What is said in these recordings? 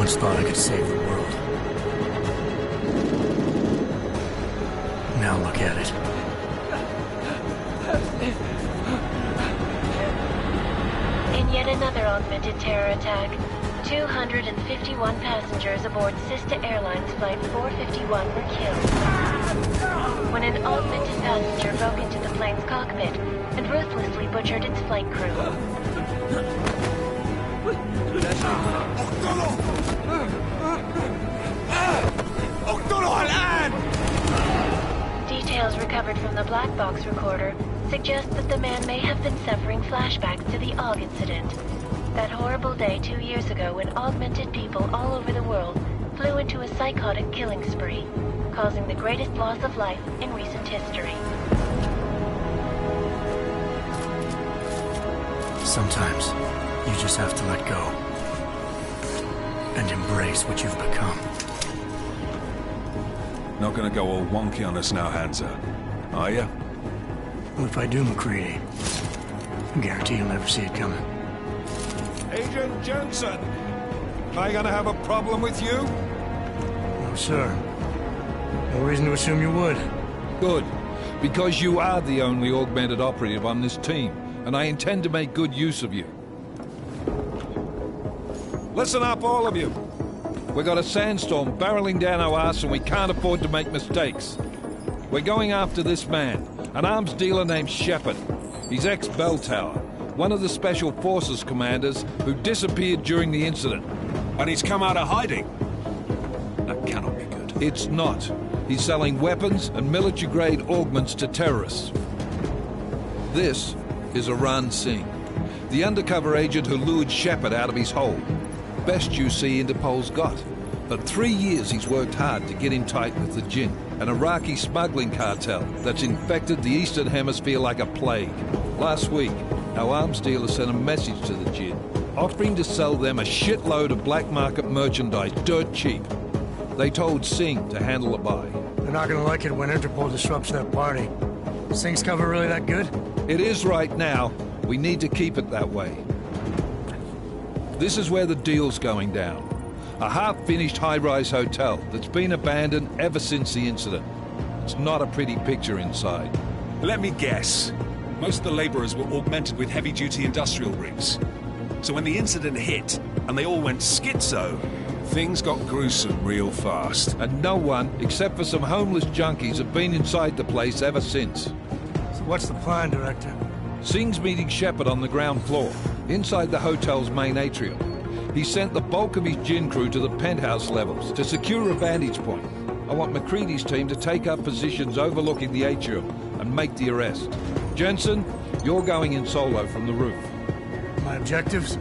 once thought I could save the world. Now look at it. In yet another augmented terror attack, 251 passengers aboard Sister Airlines Flight 451 were killed when an augmented passenger broke into the plane's cockpit and ruthlessly butchered its flight crew. Details recovered from the black box recorder suggest that the man may have been suffering flashbacks to the AUG incident. That horrible day 2 years ago when augmented people all over the world flew into a psychotic killing spree, causing the greatest loss of life in recent history. Sometimes, you just have to let go. And embrace what you've become. Not gonna go all wonky on us now, Hansa, are you? Well, if I do, McCready, I guarantee you'll never see it coming. Agent Jensen! Am I gonna have a problem with you? No, sir. No reason to assume you would. Good. Because you are the only augmented operative on this team, and I intend to make good use of you. Listen up, all of you. We got a sandstorm barreling down our arse and we can't afford to make mistakes. We're going after this man, an arms dealer named Shepard. He's ex-Bell Tower, one of the Special Forces commanders who disappeared during the incident. And he's come out of hiding. That cannot be good. It's not. He's selling weapons and military-grade augments to terrorists. This is Aran Singh, the undercover agent who lured Shepard out of his hole. Best you see Interpol's got. For 3 years he's worked hard to get in tight with the Jinn, an Iraqi smuggling cartel that's infected the Eastern Hemisphere like a plague. Last week, our arms dealer sent a message to the Jinn, offering to sell them a shitload of black market merchandise dirt cheap. They told Singh to handle the buy. They're not gonna like it when Interpol disrupts that party. Singh's cover really that good? It is right now. We need to keep it that way. This is where the deal's going down. A half-finished high-rise hotel that's been abandoned ever since the incident. It's not a pretty picture inside. Let me guess. Most of the laborers were augmented with heavy-duty industrial rigs. So when the incident hit, and they all went schizo, things got gruesome real fast. And no one, except for some homeless junkies, have been inside the place ever since. So what's the plan, Director? Singh's meeting Shepard on the ground floor, inside the hotel's main atrium. He sent the bulk of his Jinn crew to the penthouse levels to secure a vantage point. I want McCready's team to take up positions overlooking the atrium and make the arrest. Jensen, you're going in solo from the roof. My objectives?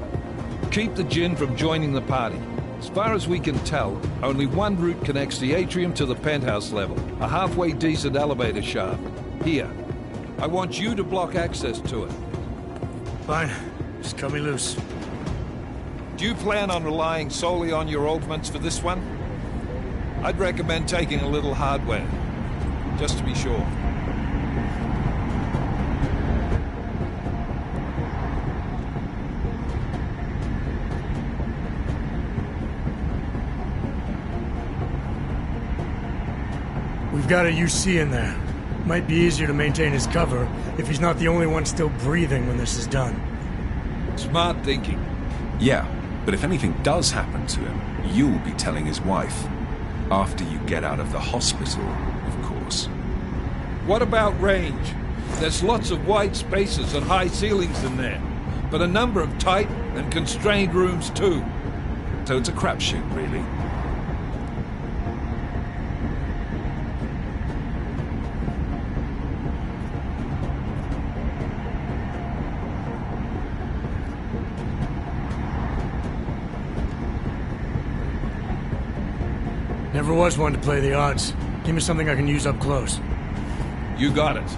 Keep the Jinn from joining the party. As far as we can tell, only one route connects the atrium to the penthouse level, a halfway decent elevator shaft. Here. I want you to block access to it. Fine. Just cut me loose. Do you plan on relying solely on your augments for this one? I'd recommend taking a little hardware, just to be sure. We've got a UC in there. Might be easier to maintain his cover if he's not the only one still breathing when this is done. Smart thinking. Yeah, but if anything does happen to him, you'll be telling his wife. After you get out of the hospital, of course. What about range? There's lots of wide spaces and high ceilings in there, but a number of tight and constrained rooms too. So it's a crapshoot, really. Never was one to play the odds. Give me something I can use up close. You got it.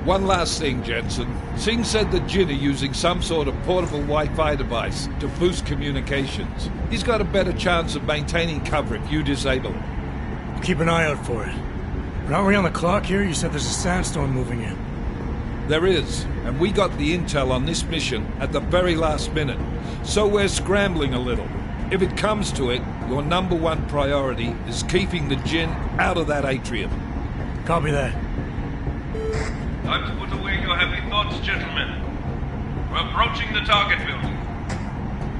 One last thing, Jensen. Singh said the Jinn are using some sort of portable Wi-Fi device to boost communications. He's got a better chance of maintaining cover if you disable it. We'll keep an eye out for it. But aren't we on the clock here? You said there's a sandstorm moving in. There is, and we got the intel on this mission at the very last minute, so we're scrambling a little. If it comes to it, your number one priority is keeping the Jinn out of that atrium. Copy that. Time to put away your heavy thoughts, gentlemen. We're approaching the target building.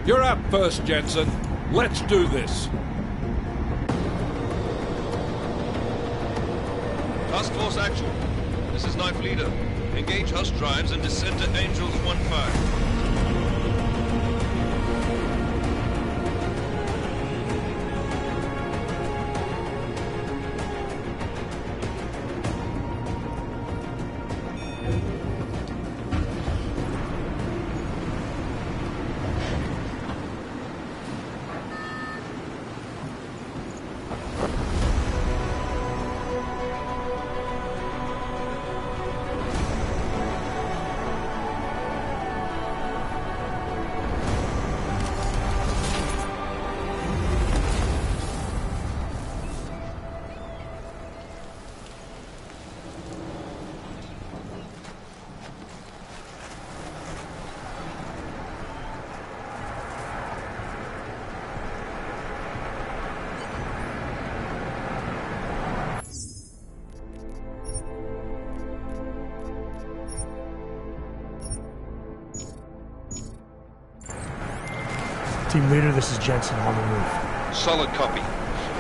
You're up first, Jensen. Let's do this. Task Force Actual. This is Knife Leader. Engage Hush drives and descend to Angels 1-5. Team leader, this is Jensen on the roof. Solid copy.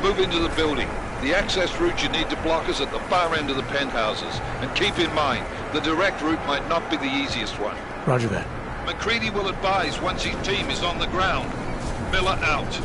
Move into the building. The access route you need to block is at the far end of the penthouses. And keep in mind, the direct route might not be the easiest one. Roger that. McCready will advise once his team is on the ground. Miller out.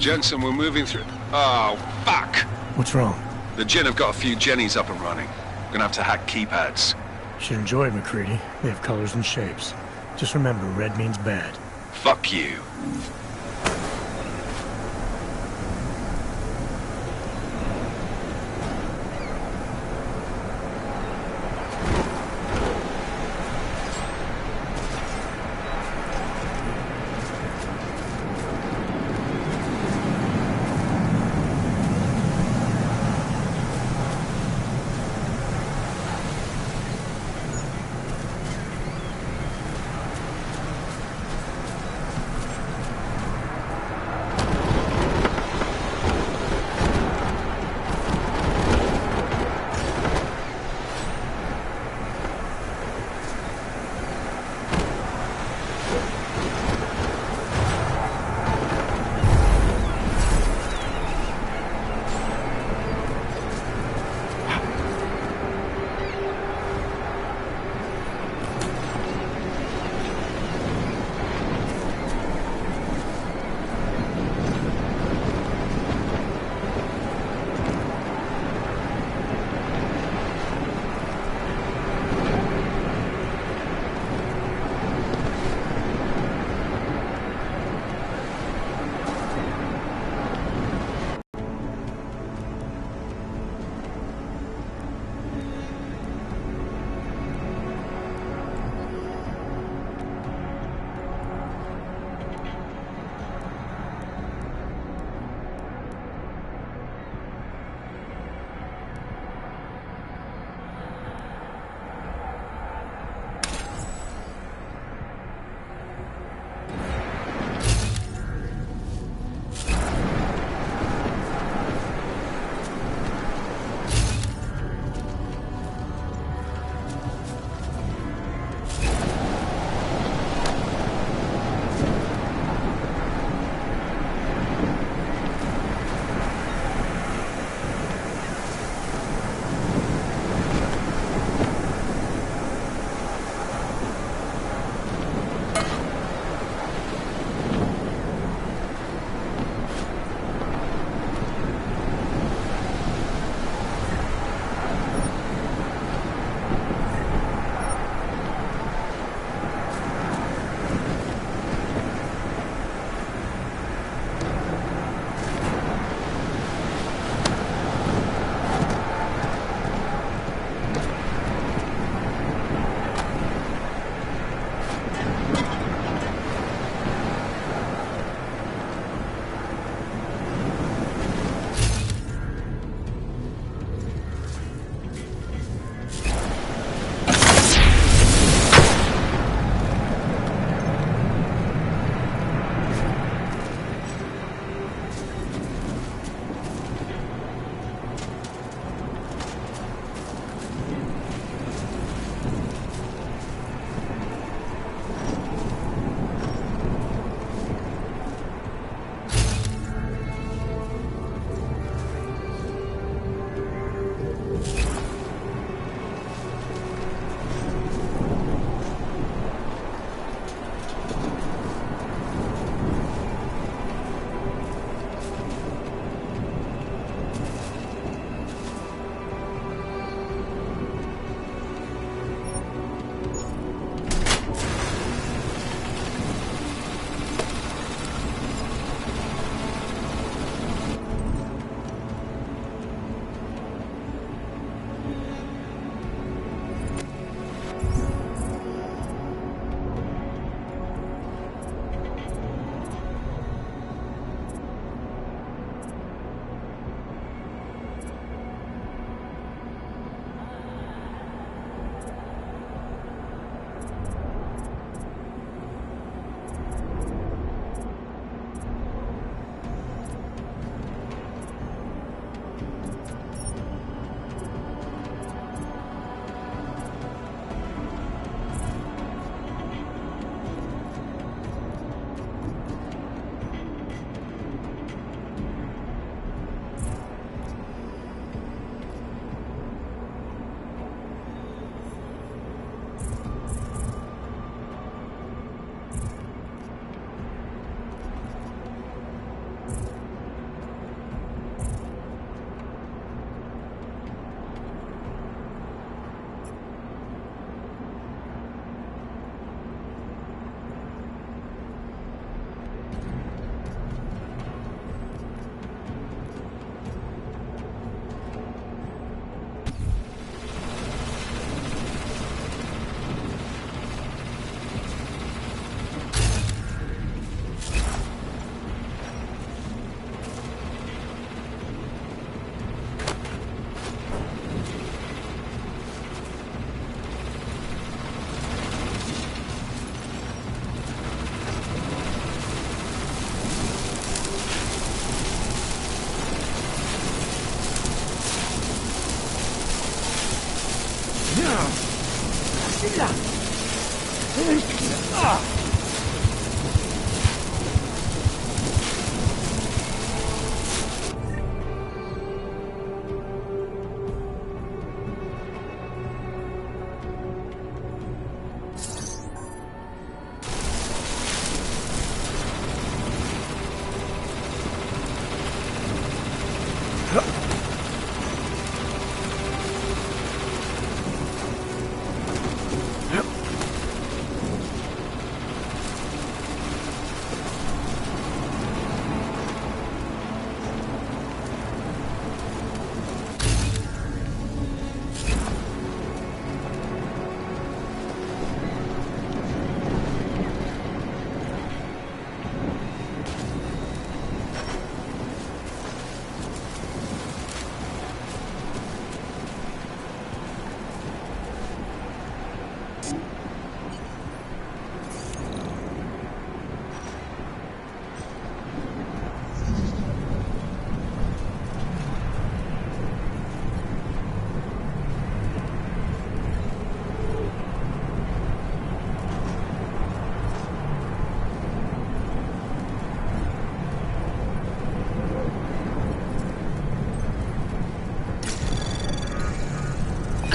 Jensen, we're moving through... Oh, fuck! What's wrong? The Jinn have got a few Jennies up and running. We're gonna have to hack keypads. Should enjoy it, McCready. They have colors and shapes. Just remember, red means bad. Fuck you.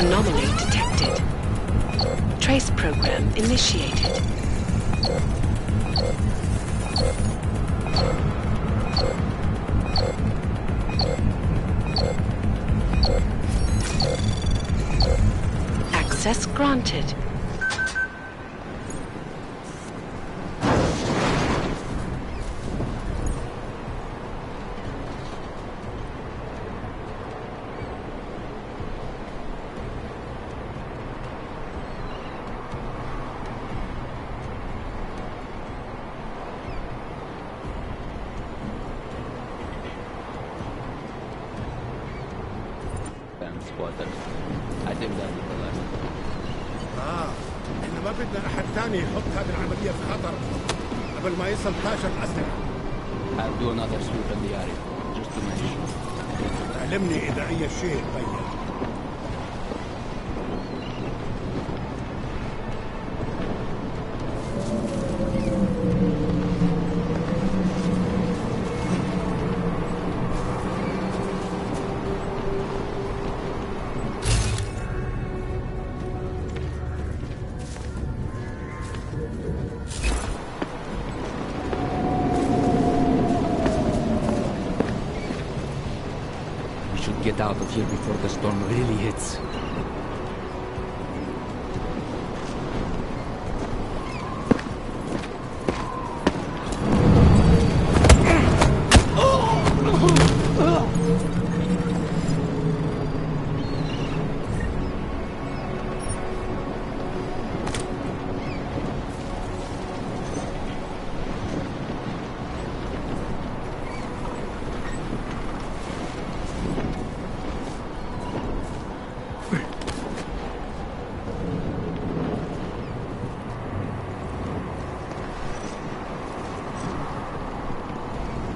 Anomaly detected. Trace program initiated. Access granted. احنا ما بدنا احد ثاني يحط هذه العملية في خطر قبل ما يصل طاشر الأسلحة. I'll do another sweep in the area, just to make sure. علمني إذا أي شيء تغير. Get out of here before the storm really hits.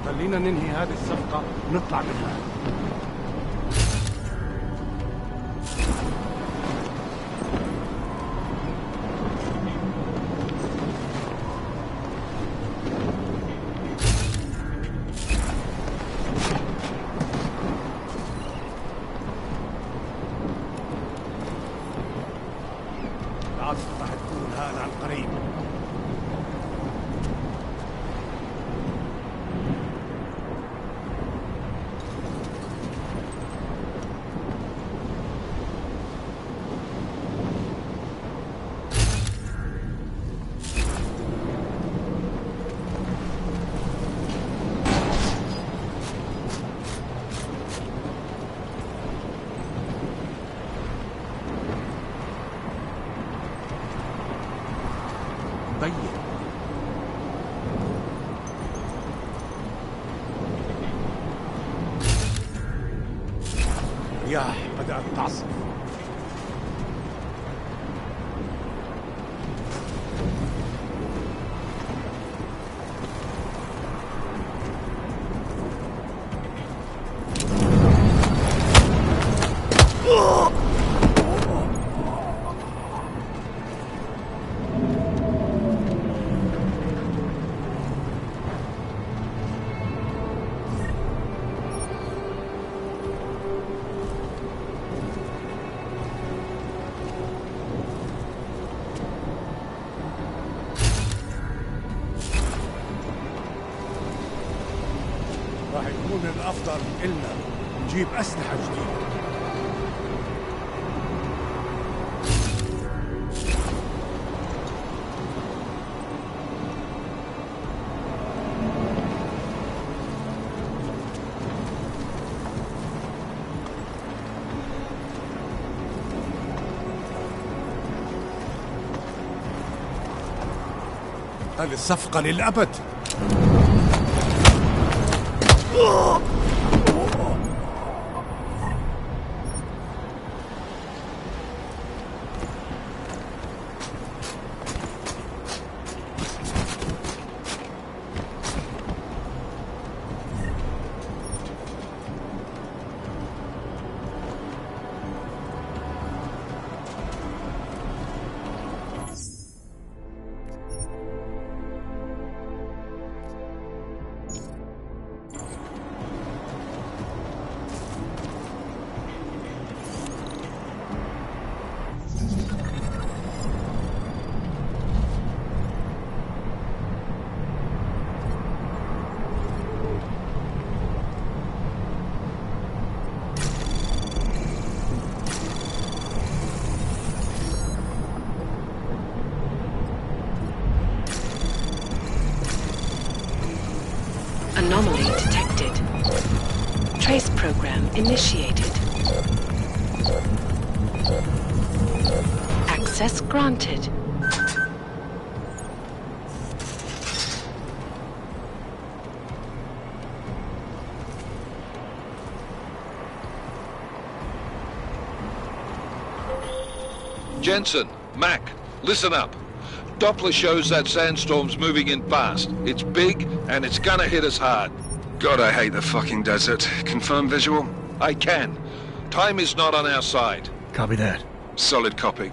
خلينا ننهي هذه الصفقة ونطلع منها. العاصفة راح تكون هان عن قريب. الرياح بدأت تعصف. راح يكون الأفضل إلنا نجيب أسلحة جديدة. هذه الصفقة للأبد. Trace program initiated. Access granted. Jensen, Mac, listen up. Doppler shows that sandstorm's moving in fast. It's big, and it's gonna hit us hard. God, I hate the fucking desert. Confirm visual? I can. Time is not on our side. Copy that. Solid copy.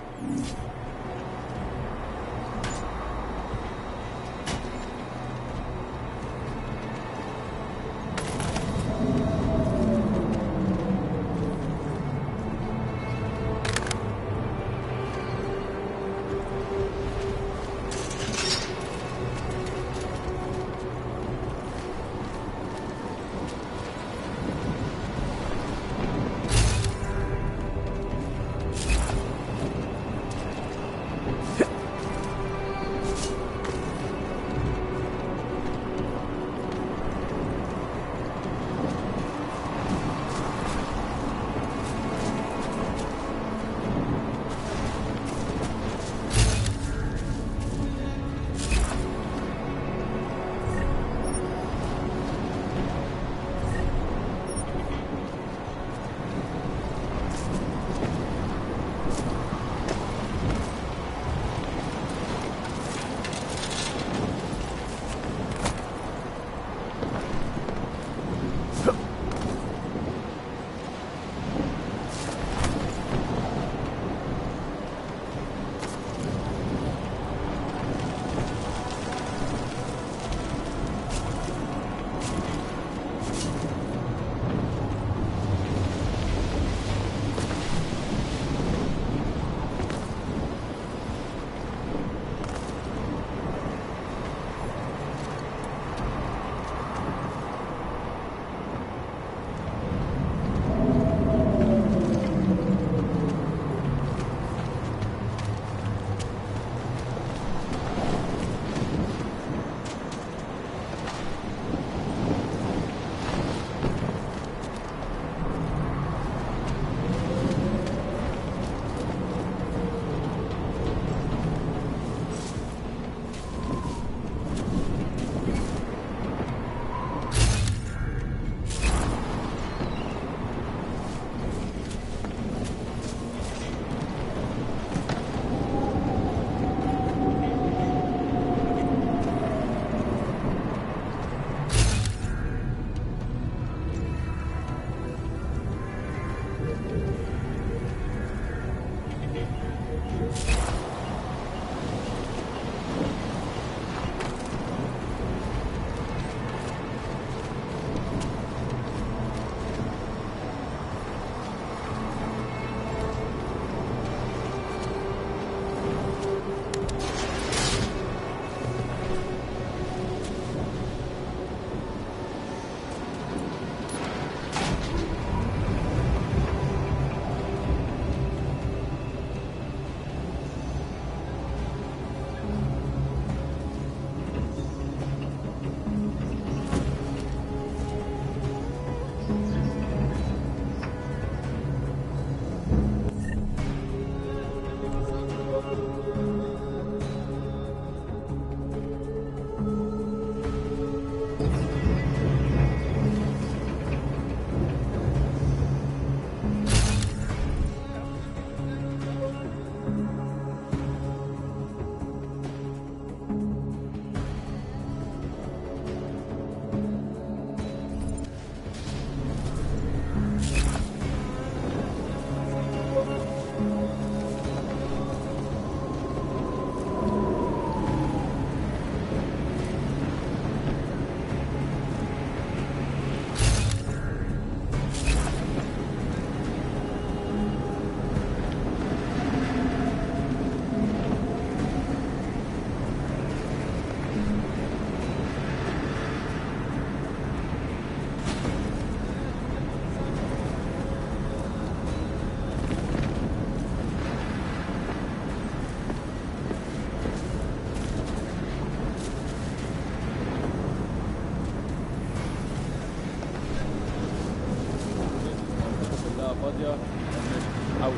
فاضية ماشي أول.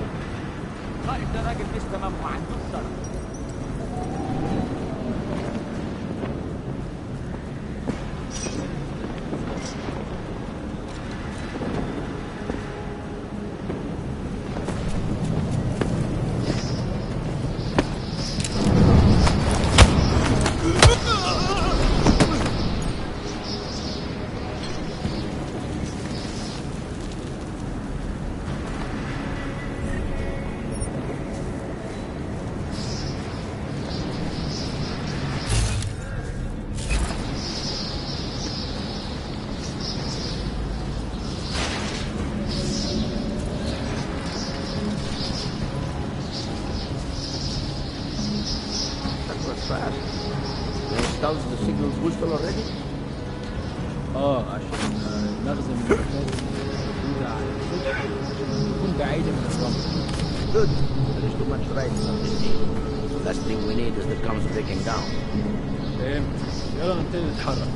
خالد ده راجل مش تمام وما عندوش شرف. The signals boosted already? عشان المخزن المركزي موجود على السطح عشان تكون بعيدة من الرمل. Good. There is too much riding on this thing. The last thing we need is the guns breaking down. فهمت. يلا نبتدي نتحرك.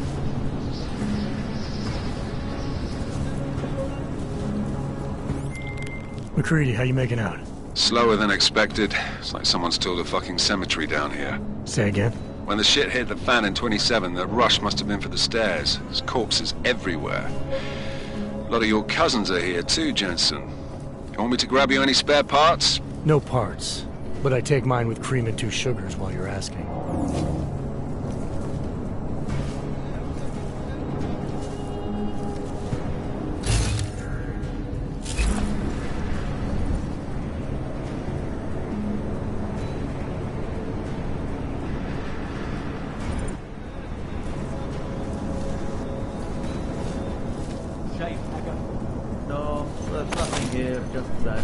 McCready, how you making out? Slower than expected. It's like someone's tilled a fucking cemetery down here. Say again? When the shit hit the fan in 27, the rush must have been for the stairs. There's corpses everywhere. A lot of your cousins are here too, Jensen. You want me to grab you any spare parts? No parts. But I take mine with cream and 2 sugars while you're asking. No, there's nothing here, just that.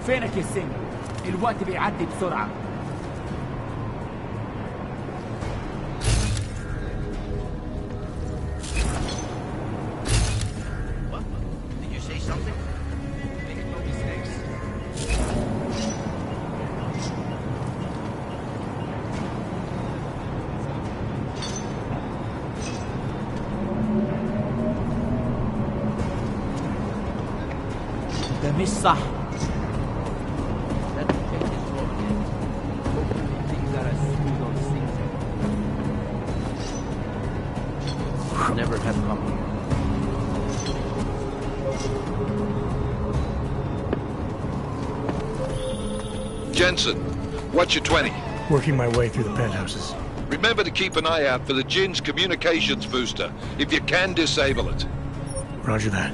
فينك يا سن؟ الوقت بيعدي بسرعة. What? Did you say something? Make no mistakes. ده مش صح. Never have come. Jensen, what's your 20? Working my way through the penthouses. Remember to keep an eye out for the Jinn's communications booster. If you can, disable it. Roger that.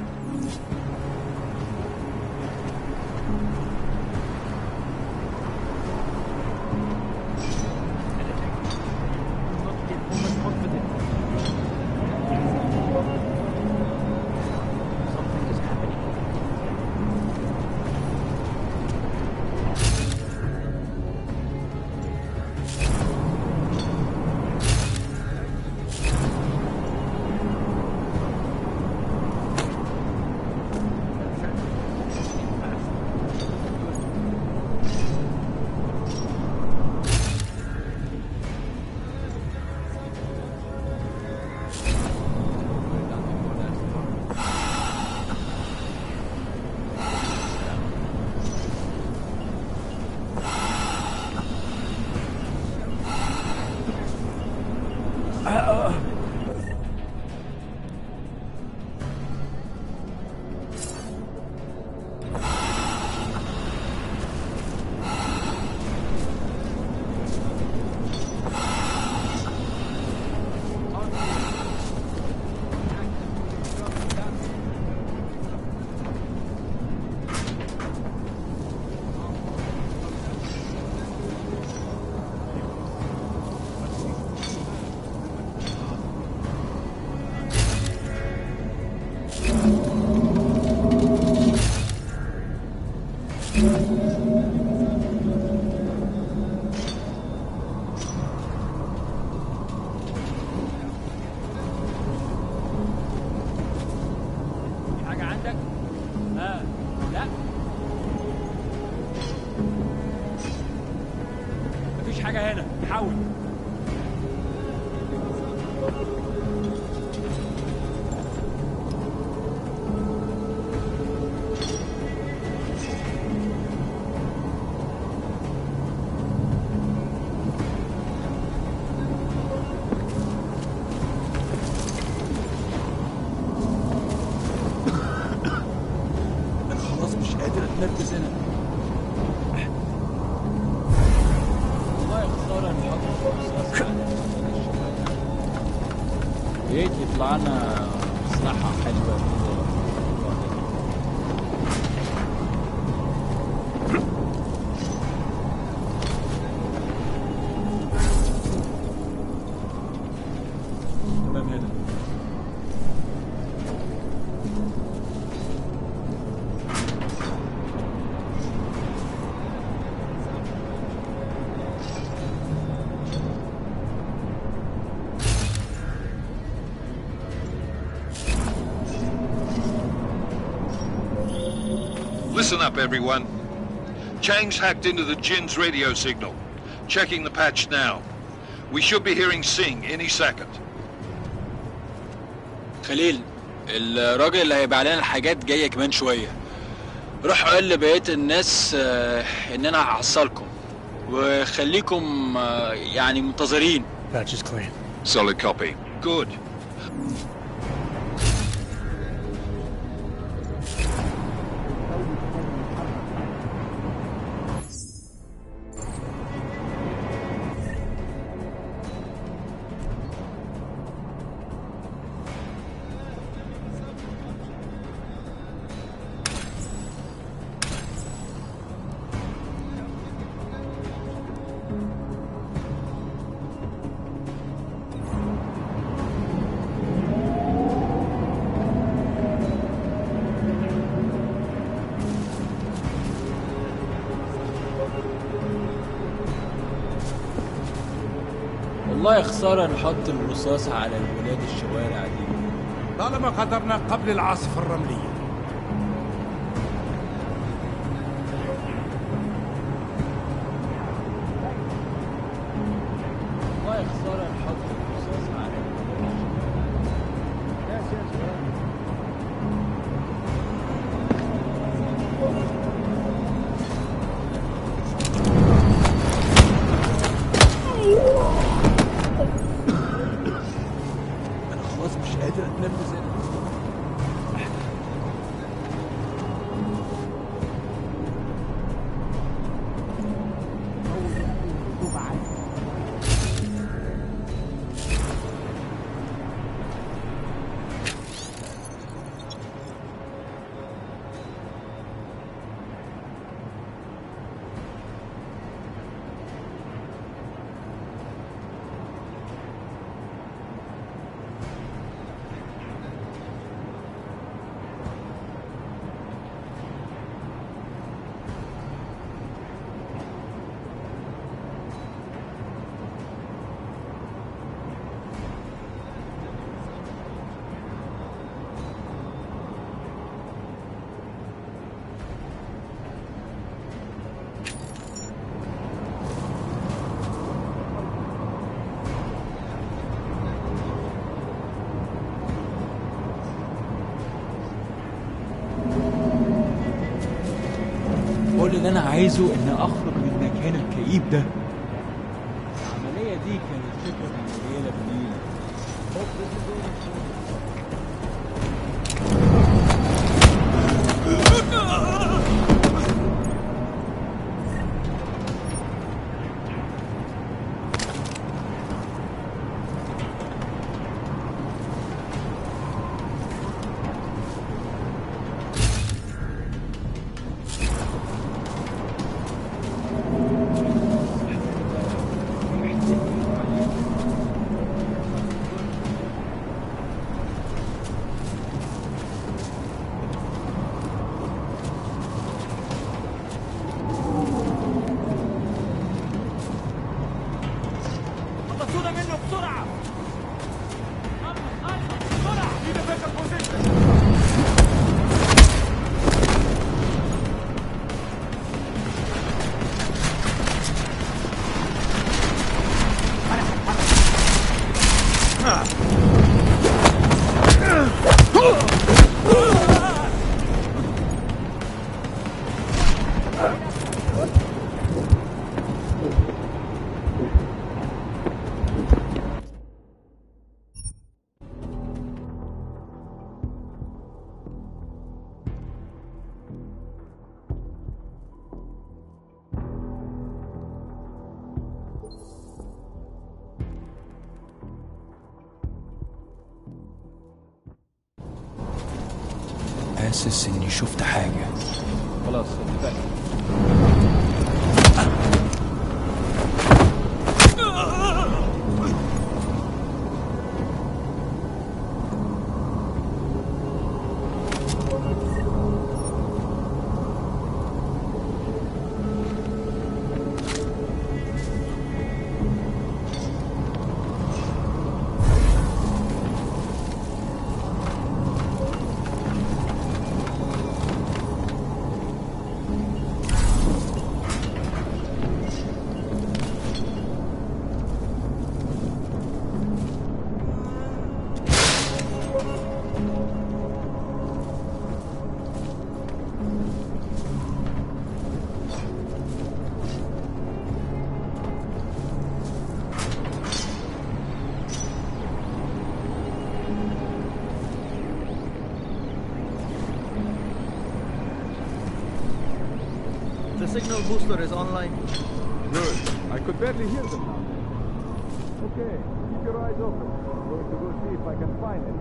حاجة هنا، حاول. أنا خلاص مش قادر أتنفس هنا. ريت يطلع لنا مصلحة حلوة تمام هنا. Listen up, everyone. Chang's hacked into the Jinn's radio signal. Checking the patch now. We should be hearing Sing any second. خليل، الراجل اللي هيبقى علينا الحاجات جاية كمان شوية. روح قول لبقية الناس ان انا هحصلكم وخليكم يعني منتظرين. Patch is clean. Solid copy. Good. والله خسارة نحط الرصاص على الولاد الشوارع دي. طالما قدرنا قبل العاصفة الرملية. والله خسارة نحط الرصاص على الولاد الشوارع. كل اللي انا عايزه ان اخرج من المكان الكئيب ده. العملية دي كانت فكرة من ليلة بليلة. حاسس اني شفت حاجة. خلاص اتفقنا. The signal booster is online. Good. I could barely hear them now. Okay, keep your eyes open. I'm going to go see if I can find it.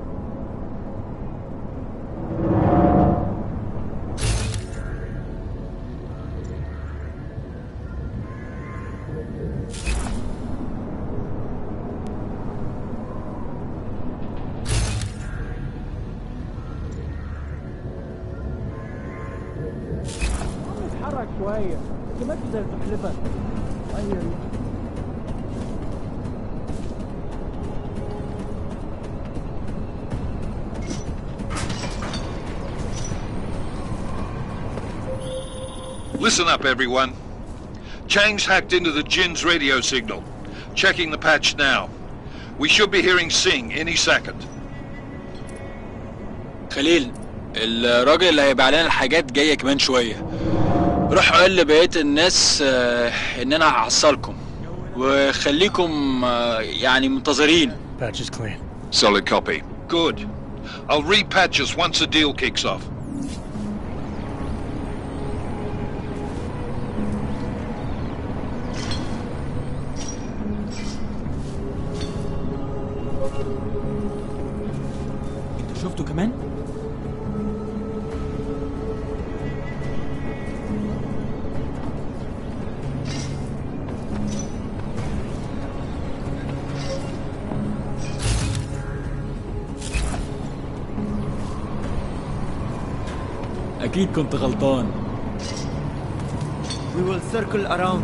شوية كمان زي السلحفة. Listen up, everyone. Chang's hacked into the Jinn's radio signal. Checking the patch now. We should be hearing Singh any second. خليل، الراجل اللي هيبيع لنا الحاجات جاية كمان شوية. روح قول لبقية الناس ان انا هحصلكم وخليكم يعني منتظرين. Patch is clean. Solid copy. Good. I'll repatch us once the deal kicks off. انت شفته كمان؟ أكيد كنت غلطان. We will circle around.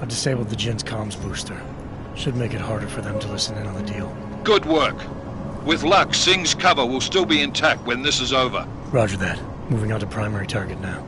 I disabled the Jin's comms booster. Should make it harder for them to listen in on the deal. Good work. With luck, Singh's cover will still be intact when this is over. Roger that. Moving on to primary target now.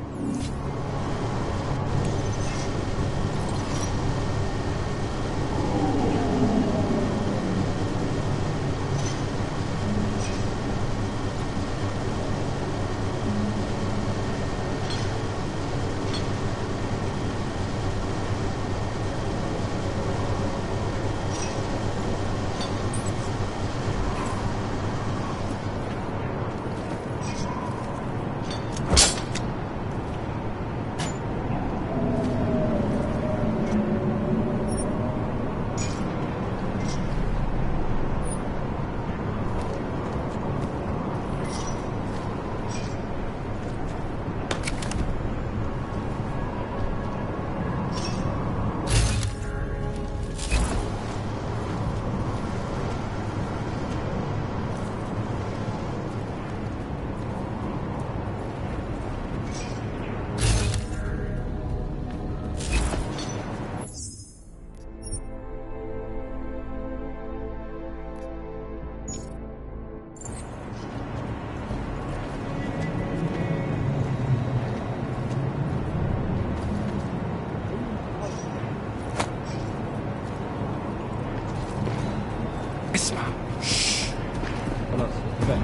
خلاص كفايه.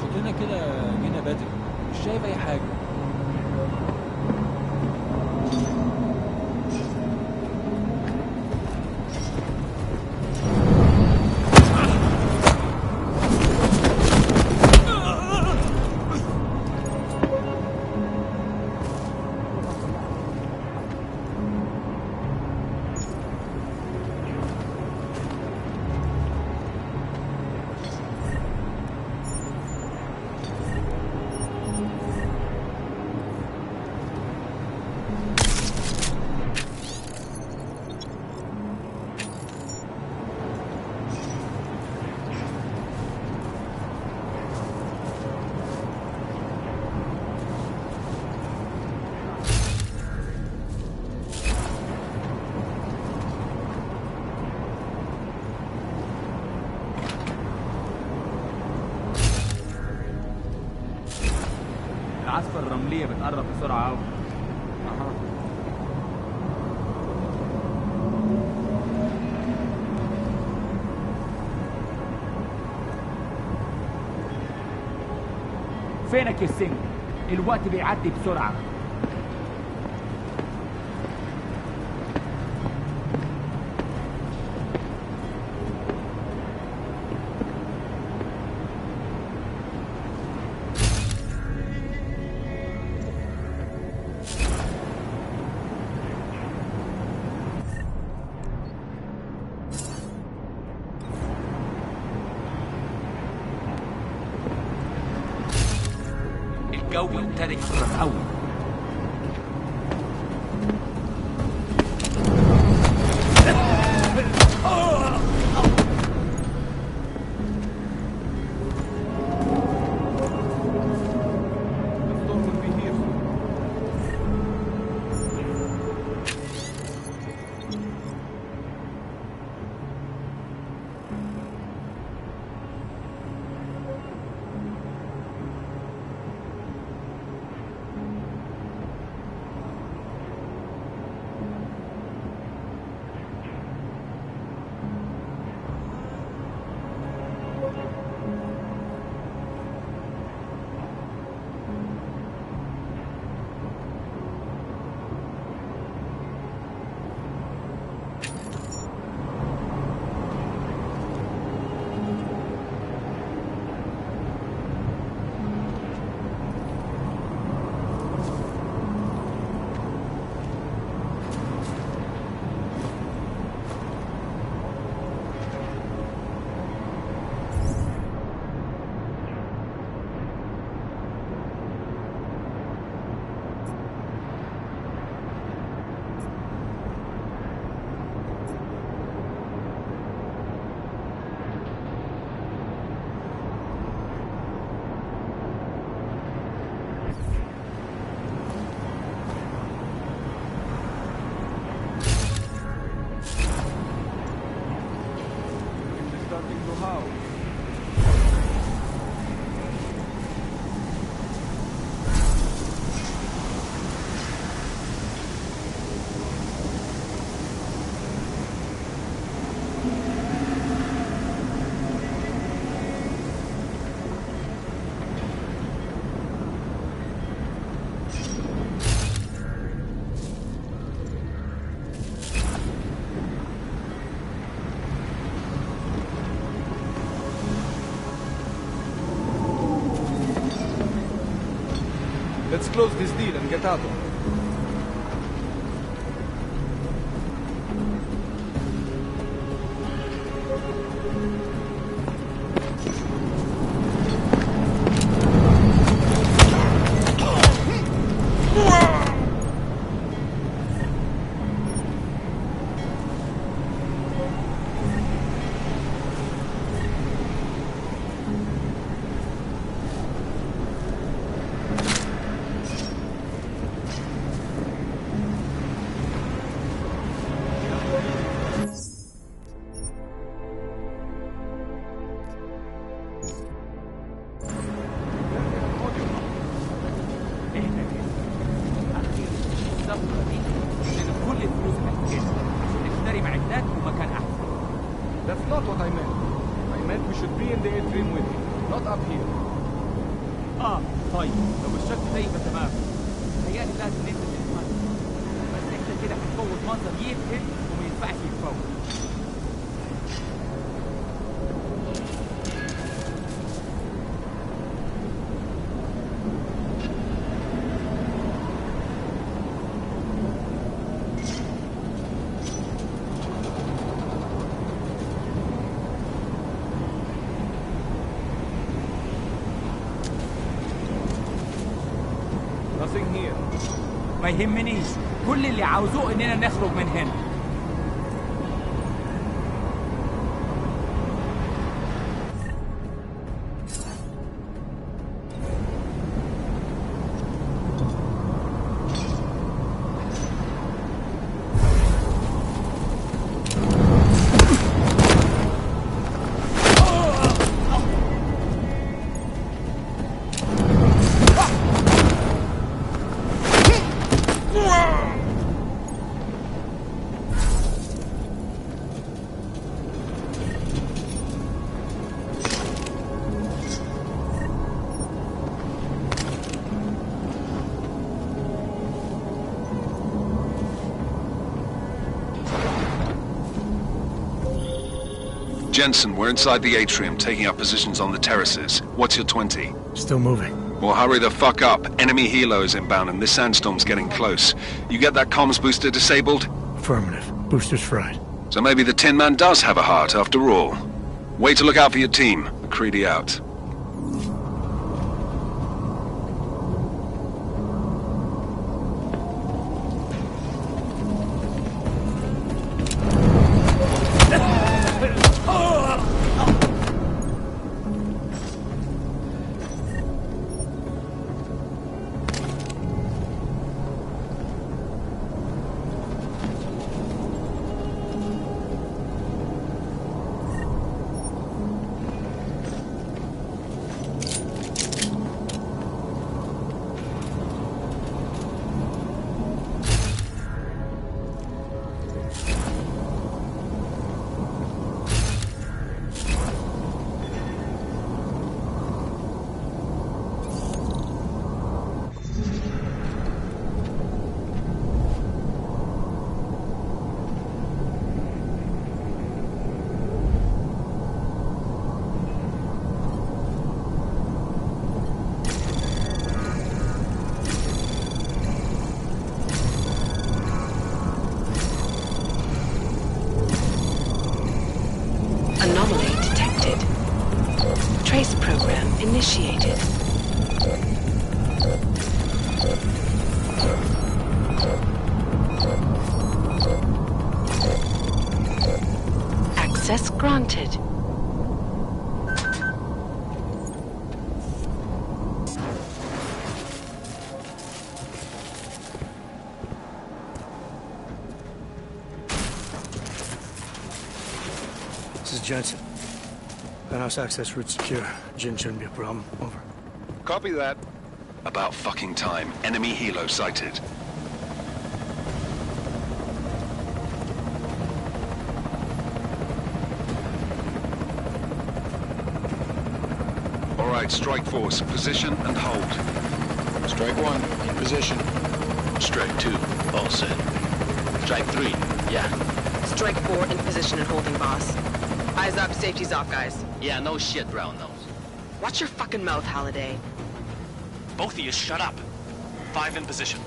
شكلنا كده جينا بدري، مش شايف اي حاجه. العاصفة الرملية بتقرب بسرعة أوي. فينك يا سينج؟ الوقت بيعدي بسرعة. الجوي ابتدى يخرب قوي. Let's close this deal and get out of here. That's not what I meant. I meant we should be in the atrium with him, not up here. طيب لو الشكل ده يبقى تمام. تهيألي لازم ننزل للمنزل. بس انت كده هتفوت منظر يبهر وما ينفعش يتفوت. ما يهمنيش، كل اللي عاوزوه اننا نخرج من هنا. Jensen, we're inside the atrium, taking up positions on the terraces. What's your 20? Still moving. Well, hurry the fuck up. Enemy helos inbound and this sandstorm's getting close. You get that comms booster disabled? Affirmative. Booster's fried. So maybe the Tin Man does have a heart after all. Way to look out for your team. McCready out. Granted. This is Jensen. Penthouse access route secure. Jin shouldn't be a problem. Over. Copy that. About fucking time. Enemy helo sighted. All right, strike force. Position and hold. Strike 1, in position. Strike 2, all set. Strike 3, yeah. Strike 4 in position and holding, boss. Eyes up, safety's off, guys. Yeah, no shit, brown nose. Watch your fucking mouth, Halliday. Both of you, shut up. 5 in position.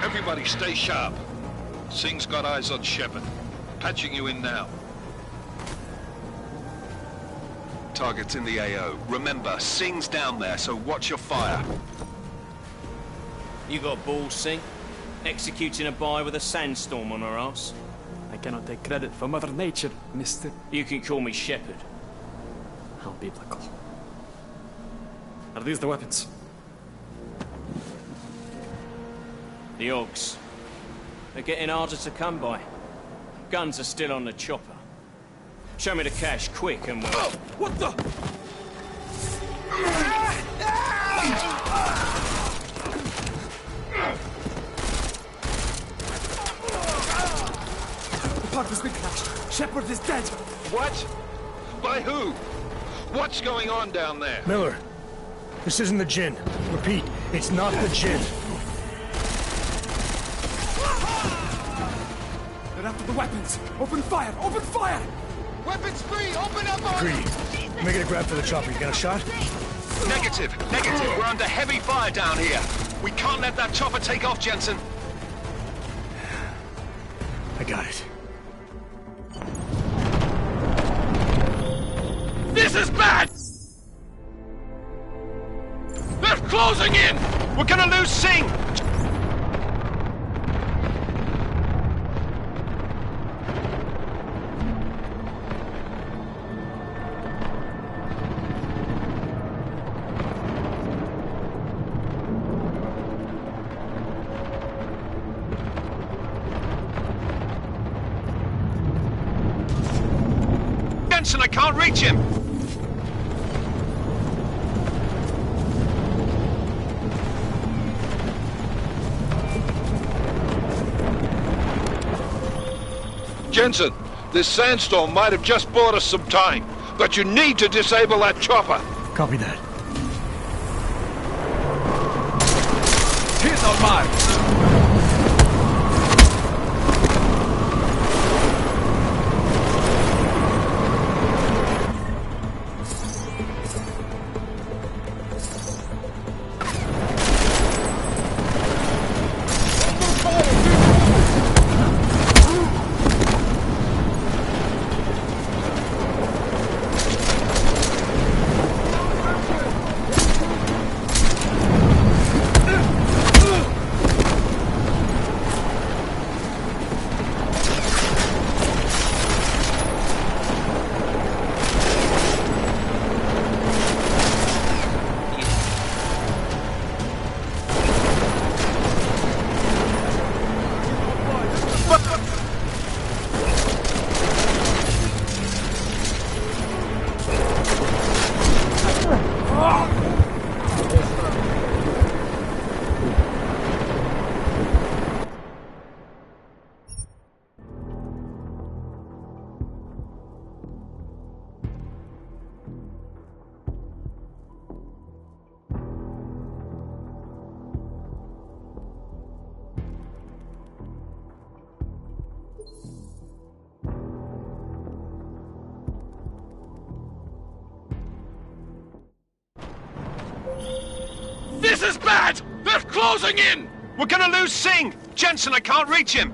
Everybody stay sharp. Singh's got eyes on Shepard. Patching you in now. Target's in the AO. Remember, Singh's down there, so watch your fire. You got balls, Singh? Executing a buy with a sandstorm on her ass? I cannot take credit for Mother Nature, mister. You can call me Shepard. How biblical. Are these the weapons? The Ogs. They're getting harder to come by. Guns are still on the chopper. Show me the cash, quick, and we'll... Oh, what the? The park has been crashed. Shepard is dead. What? By who? What's going on down there? Miller, this isn't the Jinn. Repeat, it's not the Jinn. They're after the weapons. Open fire! Open fire! Weapons free! Open up! Greedy. Make it a grab for the chopper. You got a shot? Negative. We're under heavy fire down here. We can't let that chopper take off, Jensen. I got it. This is bad! They're closing in! We're gonna lose Singh! Jensen, I can't reach him! Jensen, this sandstorm might have just bought us some time, but you need to disable that chopper. Copy that. Here's our mark. This is bad! They're closing in! We're gonna lose Singh! Jensen, I can't reach him!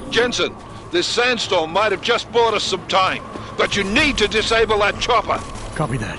Jensen, this sandstorm might have just bought us some time, but you need to disable that chopper. Copy that.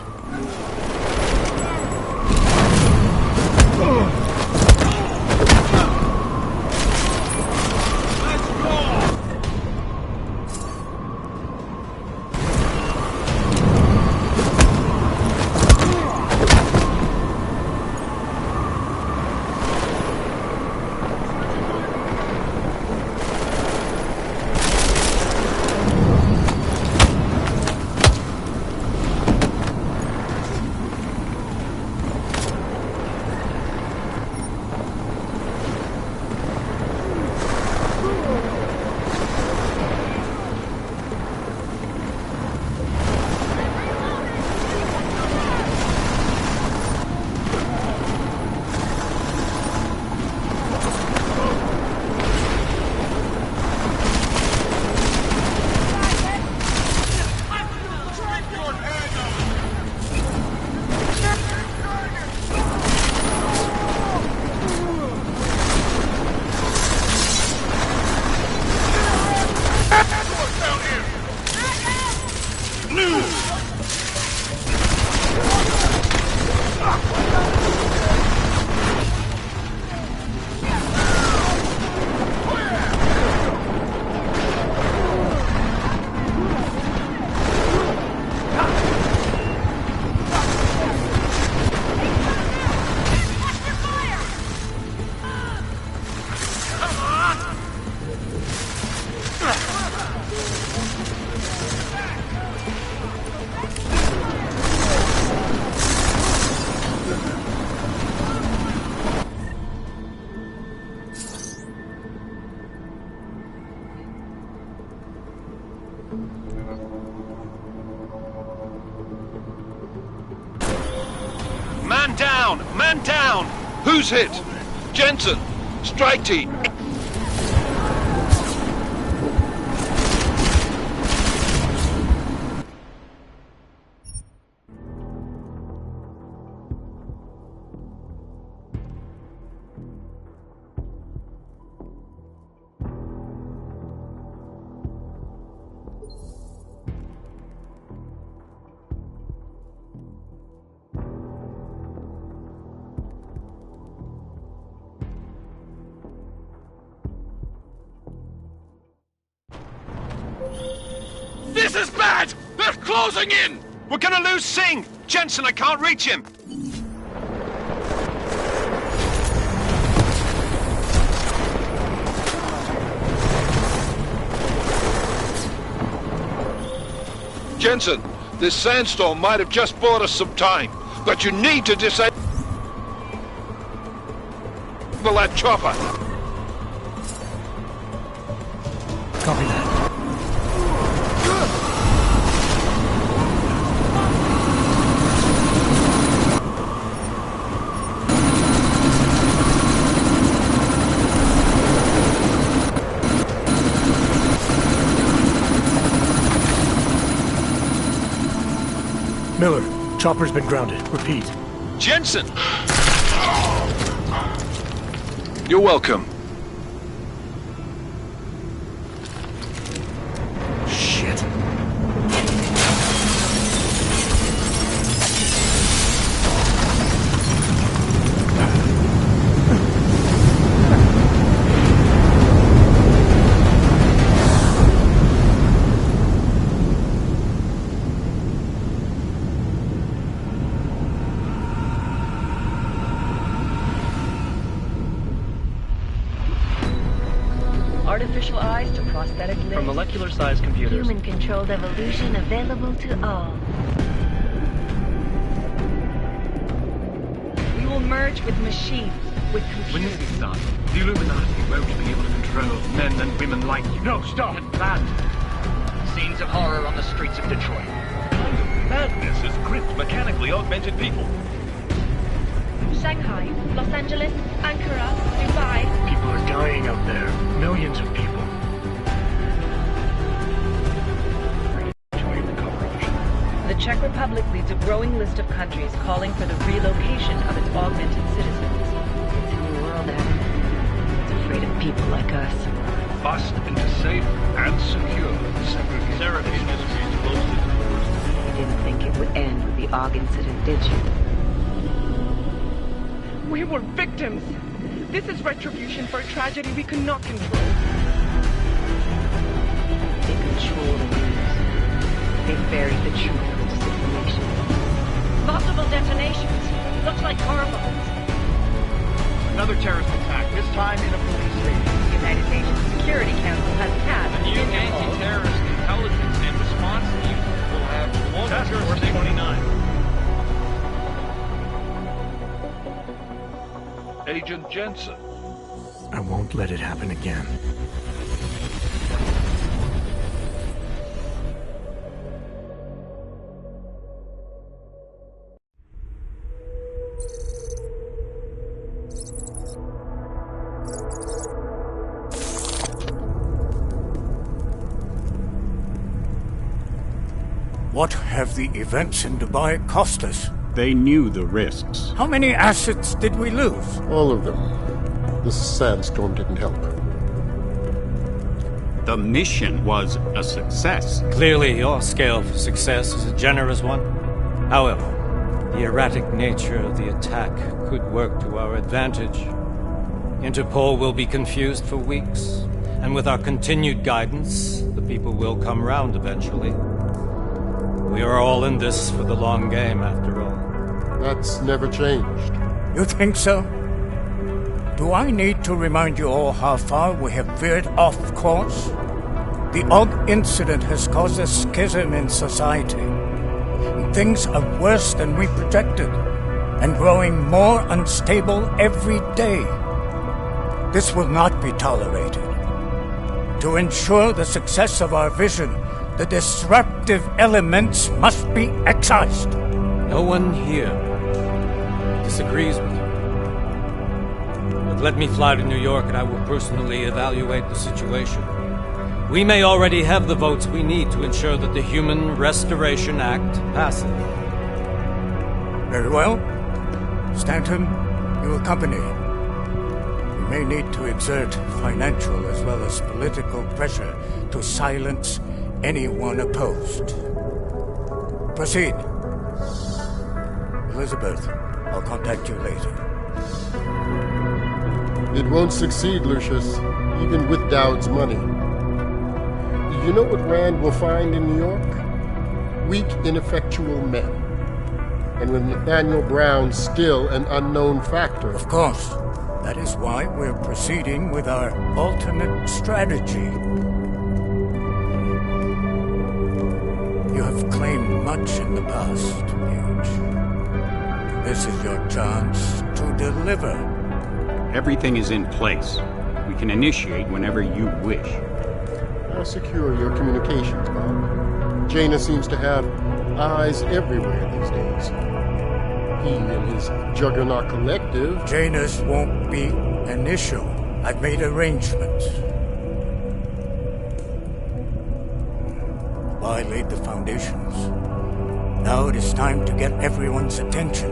Man down! Man down! Who's hit? Jensen! Strike team! This is bad! They're closing in! We're gonna lose Singh! Jensen, I can't reach him! Jensen, this sandstorm might have just bought us some time, but you need to disable that chopper. Copy that. Miller, chopper's been grounded. Repeat. Jensen! You're welcome. Shit. Artificial eyes to prosthetic limbs. From molecular-sized computers. Human-controlled evolution available to all. We will merge with machines, with When computers. this is done, the Illuminati won't be able to control men and women like you. No, stop! And planned. Scenes of horror on the streets of Detroit. Madness has gripped mechanically augmented people. Shanghai, Los Angeles, Ankara, Dubai. People are dying out there. Millions of people. The Czech Republic leads a growing list of countries calling for the relocation of its augmented citizens. It's a new world, Adam. It's afraid of people like us. bust into safe and secure segregation. Seraphine is closely to the worst. You didn't think it would end with the AUG incident, did you? We were victims. This is retribution for a tragedy we could not control. They control the news. They buried the truth with disinformation. Multiple detonations. Looks like car bombs. Another terrorist attack, this time in a police station. The United Nations Security Council has passed The new anti-terrorist intelligence and response team will have Task Force 29. Agent Jensen. I won't let it happen again. What have the events in Dubai cost us? They knew the risks. How many assets did we lose? All of them. This sandstorm didn't help. The mission was a success. Clearly, your scale for success is a generous one. However, the erratic nature of the attack could work to our advantage. Interpol will be confused for weeks, and with our continued guidance, the people will come round eventually. We are all in this for the long game, after all. That's never changed. You think so? Do I need to remind you all how far we have veered off course? The AUG incident has caused a schism in society. Things are worse than we projected, and growing more unstable every day. This will not be tolerated. To ensure the success of our vision, the disruptive elements must be excised. No one here disagrees with you. But let me fly to New York and I will personally evaluate the situation. We may already have the votes we need to ensure that the Human Restoration Act passes. Very well. Stanton, you accompany. We may need to exert financial as well as political pressure to silence anyone opposed. Proceed. Elizabeth, I'll contact you later. It won't succeed, Lucius, even with Dowd's money. You know what Rand will find in New York? Weak, ineffectual men. And with Nathaniel Brown still an unknown factor. Of course. That is why we're proceeding with our alternate strategy. You have claimed much in the past, Paige. This is your chance to deliver. Everything is in place. We can initiate whenever you wish. How secure your communications, Bob? Jaina seems to have eyes everywhere these days. He and his Juggernaut Collective... Jaina's won't be an issue. I've made arrangements. I laid the foundations. Now it is time to get everyone's attention.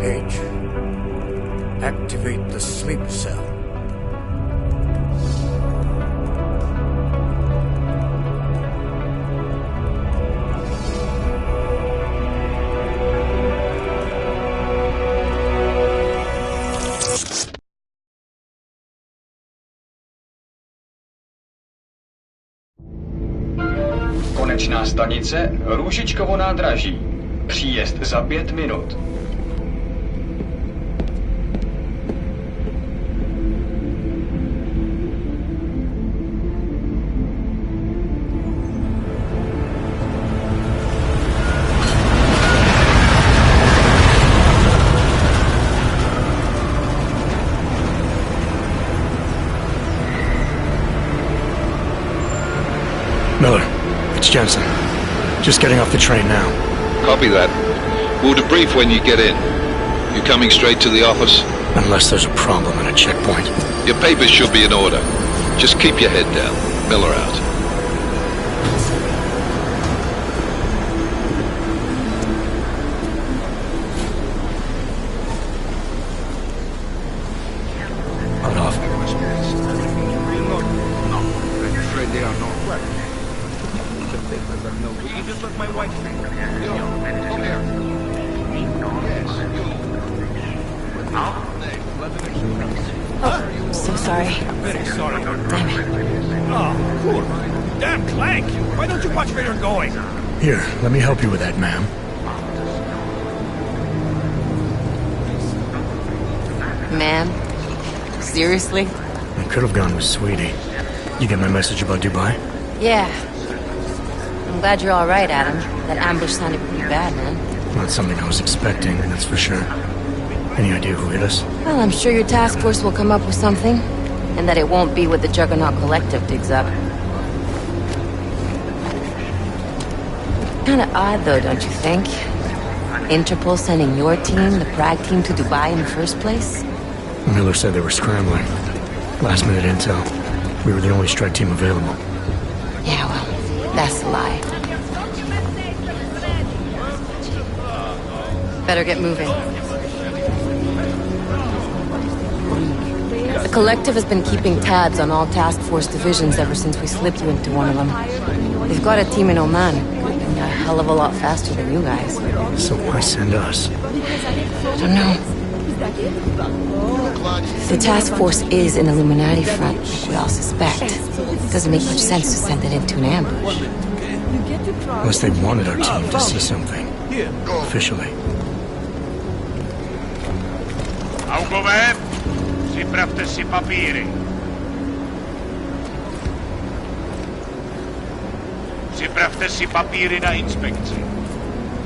Paige, activate the sleep cell. Konečná stanice Růžičkovo nádraží. Příjezd za 5 minut. Miller, it's Jensen. Just getting off the train now. Copy that. We'll debrief when you get in. You coming straight to the office? Unless there's a problem at a checkpoint. Your papers should be in order. Just keep your head down. Miller out. On off. let my wife think. Yo, come here. Yes, Oh, so sorry. Very sorry. Damn it. Oh, cool. Damn Clank! Why don't you watch where you're going? Here, let me help you with that, ma'am. Ma'am? Seriously? I could have gone with Sweetie. You get my message about Dubai? Yeah. I'm glad you're alright, Adam. That ambush sounded pretty bad, man. Not something I was expecting, that's for sure. Any idea who hit us? Well, I'm sure your task force will come up with something. And that it won't be what the Juggernaut Collective digs up. Kinda odd, though, don't you think? Interpol sending your team, the Prague team, to Dubai in the first place? Miller said they were scrambling. Last minute intel. We were the only strike team available. Yeah, well, that's a lie. Better get moving. The Collective has been keeping tabs on all task force divisions ever since we slipped you into one of them. They've got a team in Oman. A hell of a lot faster than you guys. So why send us? I don't know. The task force is an Illuminati front, like we all suspect. Doesn't make much sense to send it into an ambush. Unless they wanted our team to see something. Officially. Augové, připravte si papíry. Připravte si papíry na inspekci.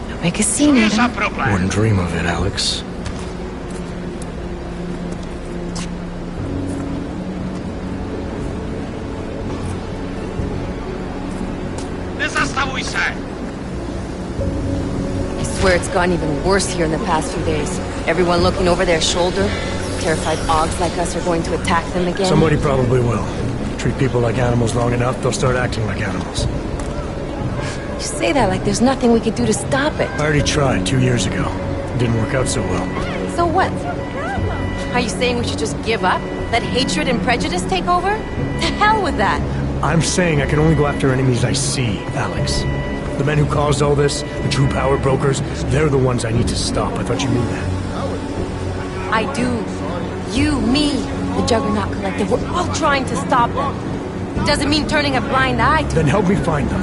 Don't make a scene, Adam. Wouldn't dream of it, Alex. Nezastavuj se! I swear it's gotten even worse here in the past few days. Everyone looking over their shoulder. Terrified Augs like us are going to attack them again. Somebody probably will. Treat people like animals long enough, they'll start acting like animals. You say that like there's nothing we could do to stop it. I already tried 2 years ago. It didn't work out so well. So what? Are you saying we should just give up? Let hatred and prejudice take over? To hell with that! I'm saying I can only go after enemies I see, Alex. The men who caused all this, the true power brokers, they're the ones I need to stop. I thought you knew that. I do. You, me, the Juggernaut Collective, we're all trying to stop them. Doesn't mean turning a blind eye to... Then help me find them.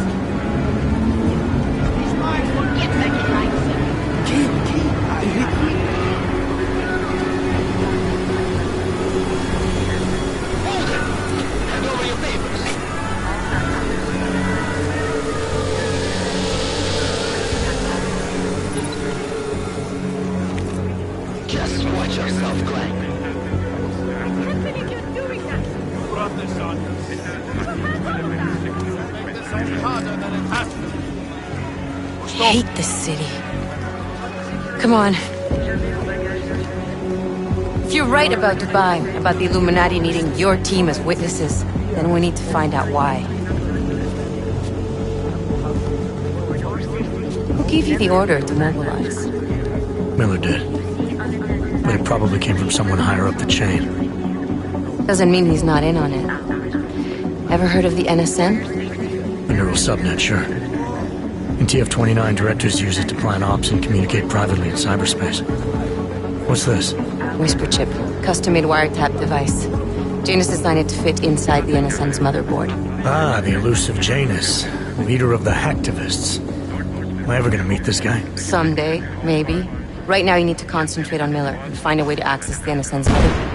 Just watch yourself, Clank. I hate this city. Come on. If you're right about Dubai, about the Illuminati needing your team as witnesses, then we need to find out why. Who gave you the order to mobilize? Miller did. But it probably came from someone higher up the chain. Doesn't mean he's not in on it. Ever heard of the NSN? The neural subnet, sure. In TF-29, directors use it to plan ops and communicate privately in cyberspace. What's this? Whisper chip. Custom-made wiretap device. Janus designed it to fit inside the NSN's motherboard. Ah, the elusive Janus. Leader of the hacktivists. Am I ever gonna meet this guy? Someday, maybe. Right now you need to concentrate on Miller and find a way to access the NSN's motherboard.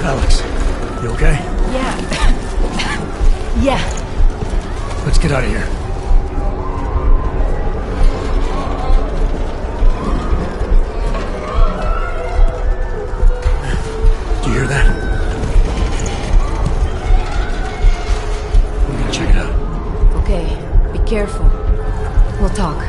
Alex, you okay? Yeah. Yeah. Let's get out of here. Do you hear that? We're gonna check it out. Okay, be careful. We'll talk.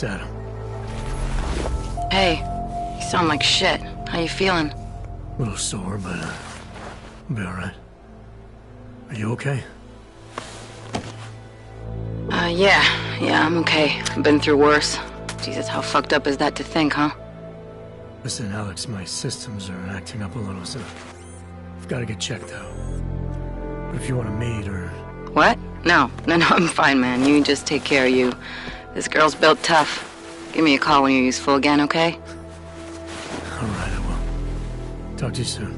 It's Adam. Hey, you sound like shit. How you feeling? A little sore, but I'll be alright. Are you okay? Yeah, I'm okay. I've been through worse. Jesus, how fucked up is that to think, huh? Listen, Alex, my systems are acting up a little, so I've got to get checked out. But if you want to meet or... What? No, I'm fine, man. You just take care of you. This girl's built tough. Give me a call when you're useful again, okay? Alright, I will. Talk to you soon.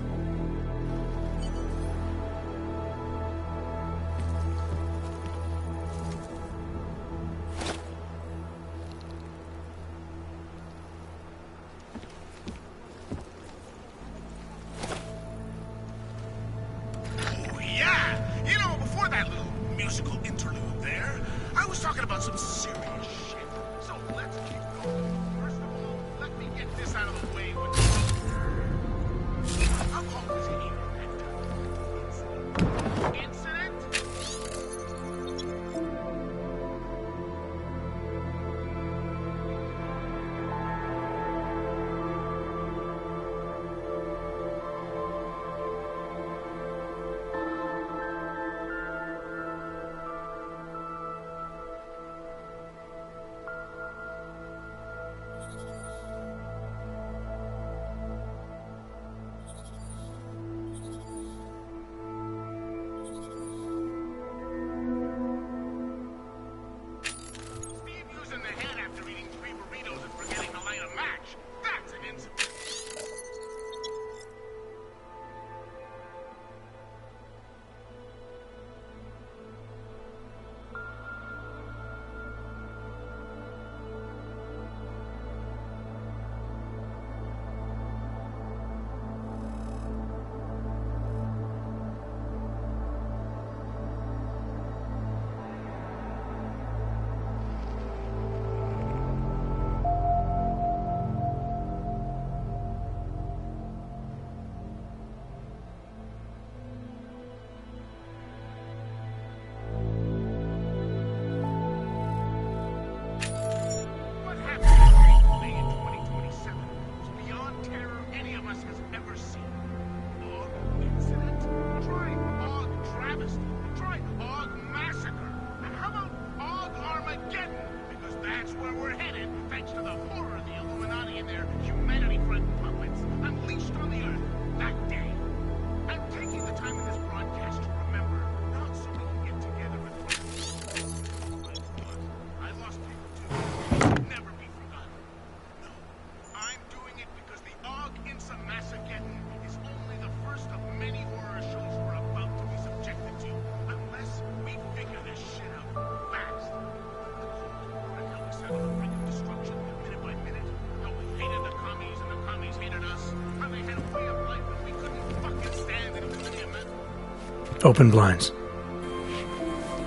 Open blinds.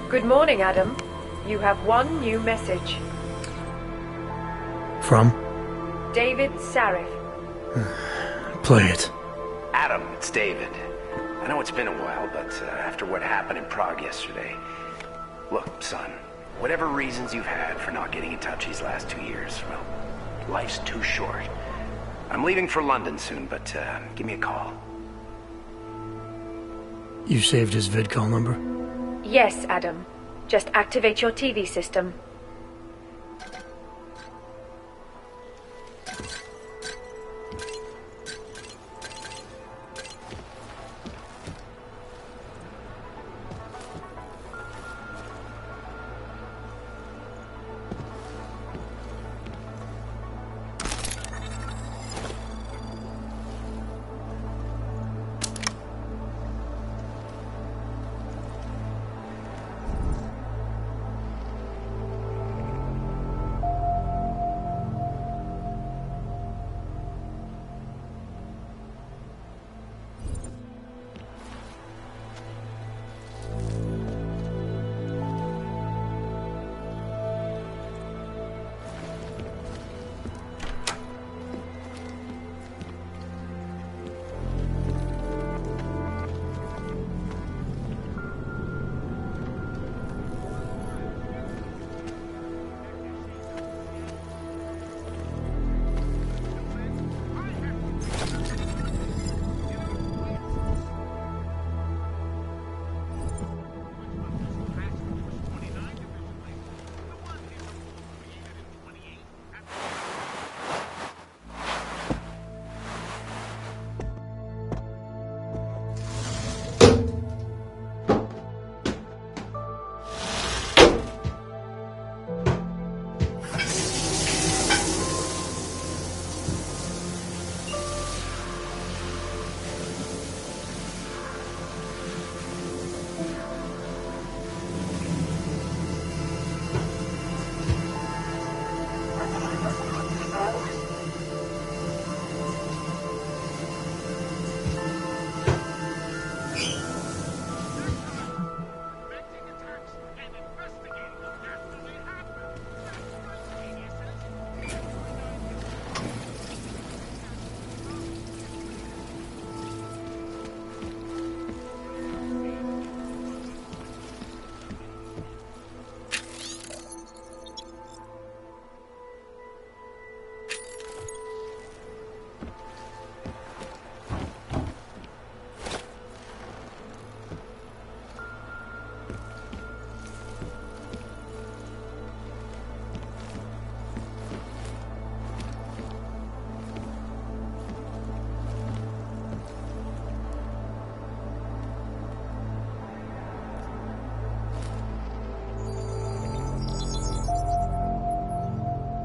Good morning, Adam. You have one new message. From? David Sarif. Play it. Adam, it's David. I know it's been a while, but after what happened in Prague yesterday... Look, son, whatever reasons you've had for not getting in touch these last 2 years, well, life's too short. I'm leaving for London soon, but give me a call. You saved his vidcall number? Yes, Adam. Just activate your TV system.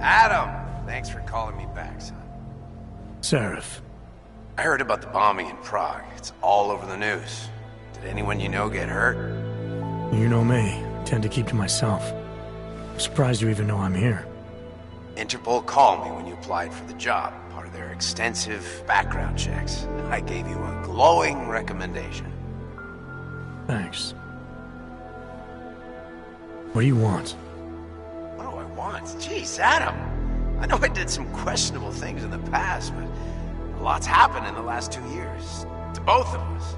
Adam! Thanks for calling me back, son. Seraph. I heard about the bombing in Prague. It's all over the news. Did anyone you know get hurt? You know me. I tend to keep to myself. I'm surprised you even know I'm here. Interpol called me when you applied for the job, part of their extensive background checks. I gave you a glowing recommendation. Thanks. What do you want? What do I want? Jeez, Adam! I know I did some questionable things in the past, but a lot's happened in the last 2 years. To both of us.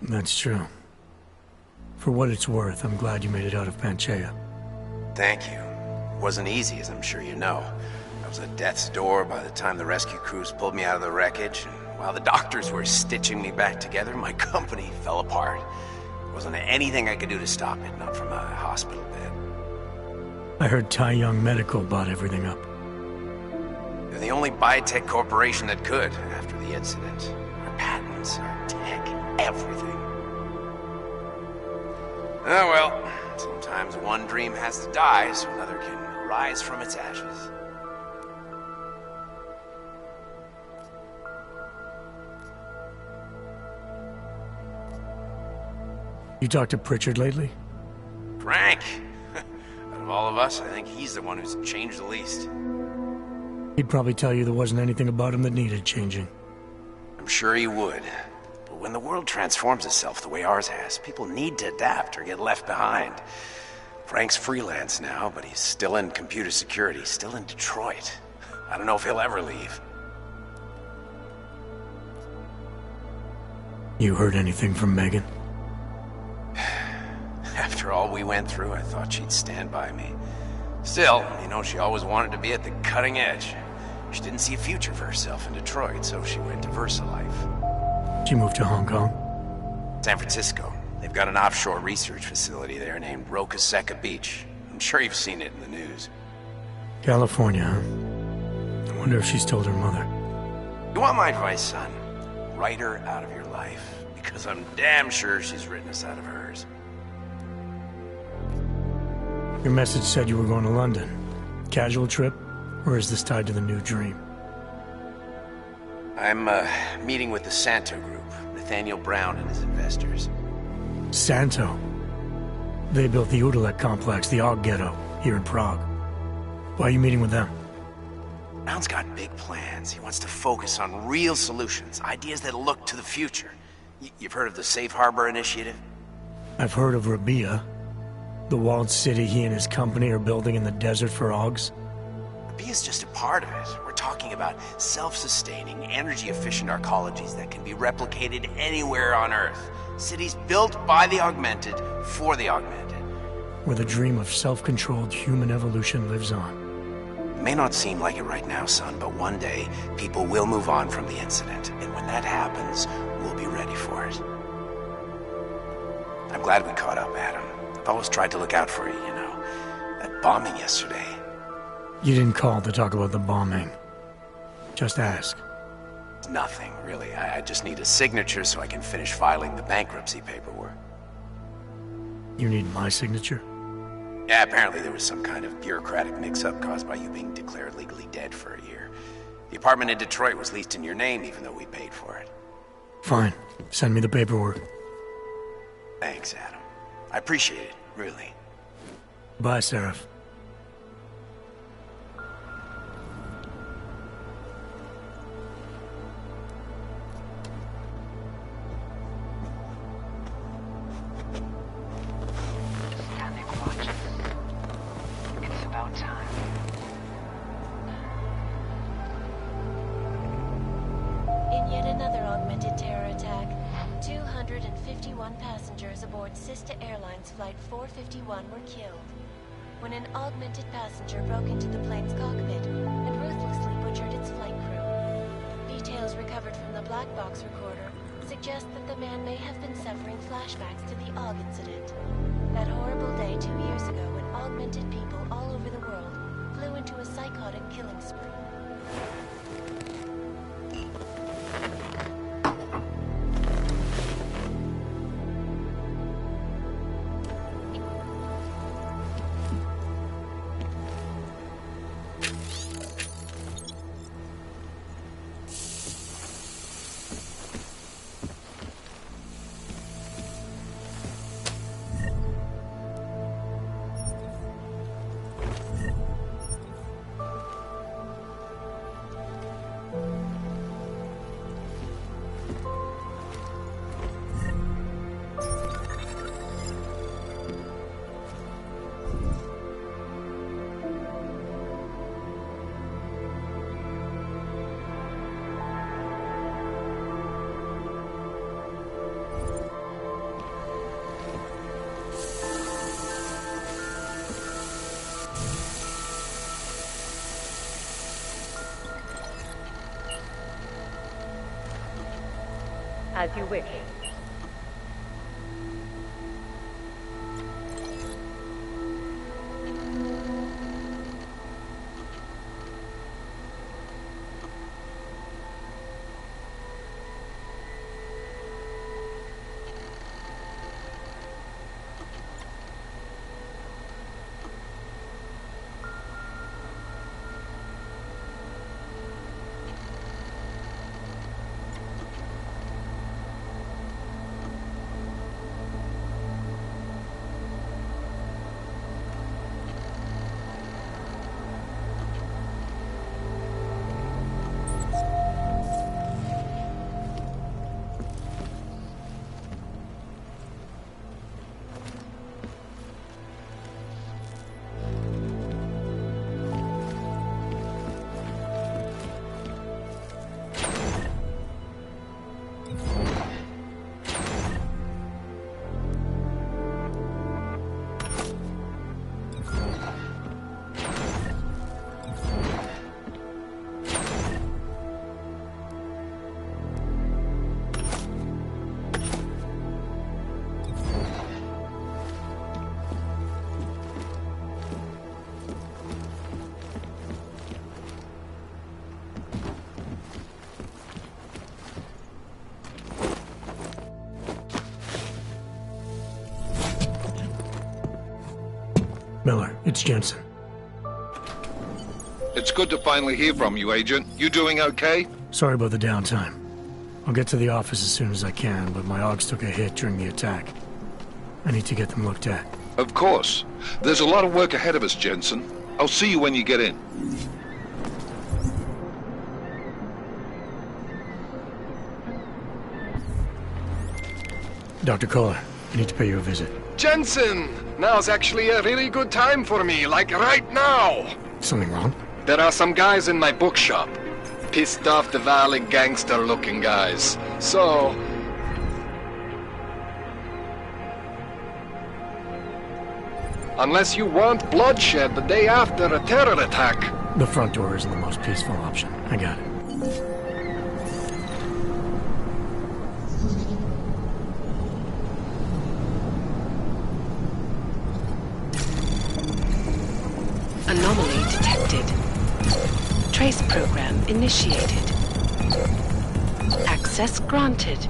That's true. For what it's worth, I'm glad you made it out of Panchaea. Thank you. It wasn't easy, as I'm sure you know. I was at death's door by the time the rescue crews pulled me out of the wreckage, and while the doctors were stitching me back together, my company fell apart. There wasn't anything I could do to stop it, not from a hospital bed. I heard Tai Young Medical bought everything up. They're the only biotech corporation that could, after the incident. Our patents, our tech, everything. Oh well, sometimes one dream has to die so another can rise from its ashes. You talked to Pritchard lately? Frank! Out of all of us, I think he's the one who's changed the least. He'd probably tell you there wasn't anything about him that needed changing. I'm sure he would. But when the world transforms itself the way ours has, people need to adapt or get left behind. Frank's freelance now, but he's still in computer security, still in Detroit. I don't know if he'll ever leave. You heard anything from Megan? After all we went through, I thought she'd stand by me. Still, you know, she always wanted to be at the cutting edge. She didn't see a future for herself in Detroit, so she went to VersaLife. She moved to Hong Kong? San Francisco. They've got an offshore research facility there named Roca Seca Beach. I'm sure you've seen it in the news. California, huh? I wonder if she's told her mother. You want my advice, son? Write her out of your life, because I'm damn sure she's written us out of hers. Your message said you were going to London. Casual trip? Or is this tied to the new dream? I'm, meeting with the Santo Group, Nathaniel Brown and his investors. Santo? They built the Udalek complex, the Og Ghetto, here in Prague. Why are you meeting with them? Brown's got big plans. He wants to focus on real solutions, ideas that look to the future. You've heard of the Safe Harbor Initiative? I've heard of Rabia. The walled city he and his company are building in the desert for Augs. Rabia's just a part of it. We're talking about self-sustaining, energy-efficient arcologies that can be replicated anywhere on Earth. Cities built by the augmented, for the augmented. Where the dream of self-controlled human evolution lives on. It may not seem like it right now, son, but one day, people will move on from the incident. And when that happens, we'll be ready for it. I'm glad we caught up, Adam. I've always tried to look out for you, you know. That bombing yesterday. You didn't call to talk about the bombing. Just ask. Nothing, really. I just need a signature so I can finish filing the bankruptcy paperwork. You need my signature? Yeah, apparently there was some kind of bureaucratic mix-up caused by you being declared legally dead for a year. The apartment in Detroit was leased in your name even though we paid for it. Fine. Send me the paperwork. Thanks, Adam. I appreciate it, really. Bye, Seraph. Standing watch. It's about time. In yet another augmented terror attack, 251 passengers aboard Sister Airlines Flight 451 were killed when an augmented passenger broke into the plane's cockpit and ruthlessly butchered its flight crew. Details recovered from the black box recorder suggest that the man may have been suffering flashbacks to the Og incident. That horrible day 2 years ago when augmented people all over the world flew into a psychotic killing spree. As you wish. Miller, it's Jensen. It's good to finally hear from you, Agent. You doing okay? Sorry about the downtime. I'll get to the office as soon as I can, but my Augs took a hit during the attack. I need to get them looked at. Of course. There's a lot of work ahead of us, Jensen. I'll see you when you get in. Dr. Kohler, I need to pay you a visit. Jensen! Now's actually a really good time for me, like right now! Something wrong? There are some guys in my bookshop. Pissed off the valley gangster-looking guys. So... unless you want bloodshed the day after a terror attack... The front door isn't the most peaceful option. I got it. Anomaly detected. Trace program initiated. Access granted.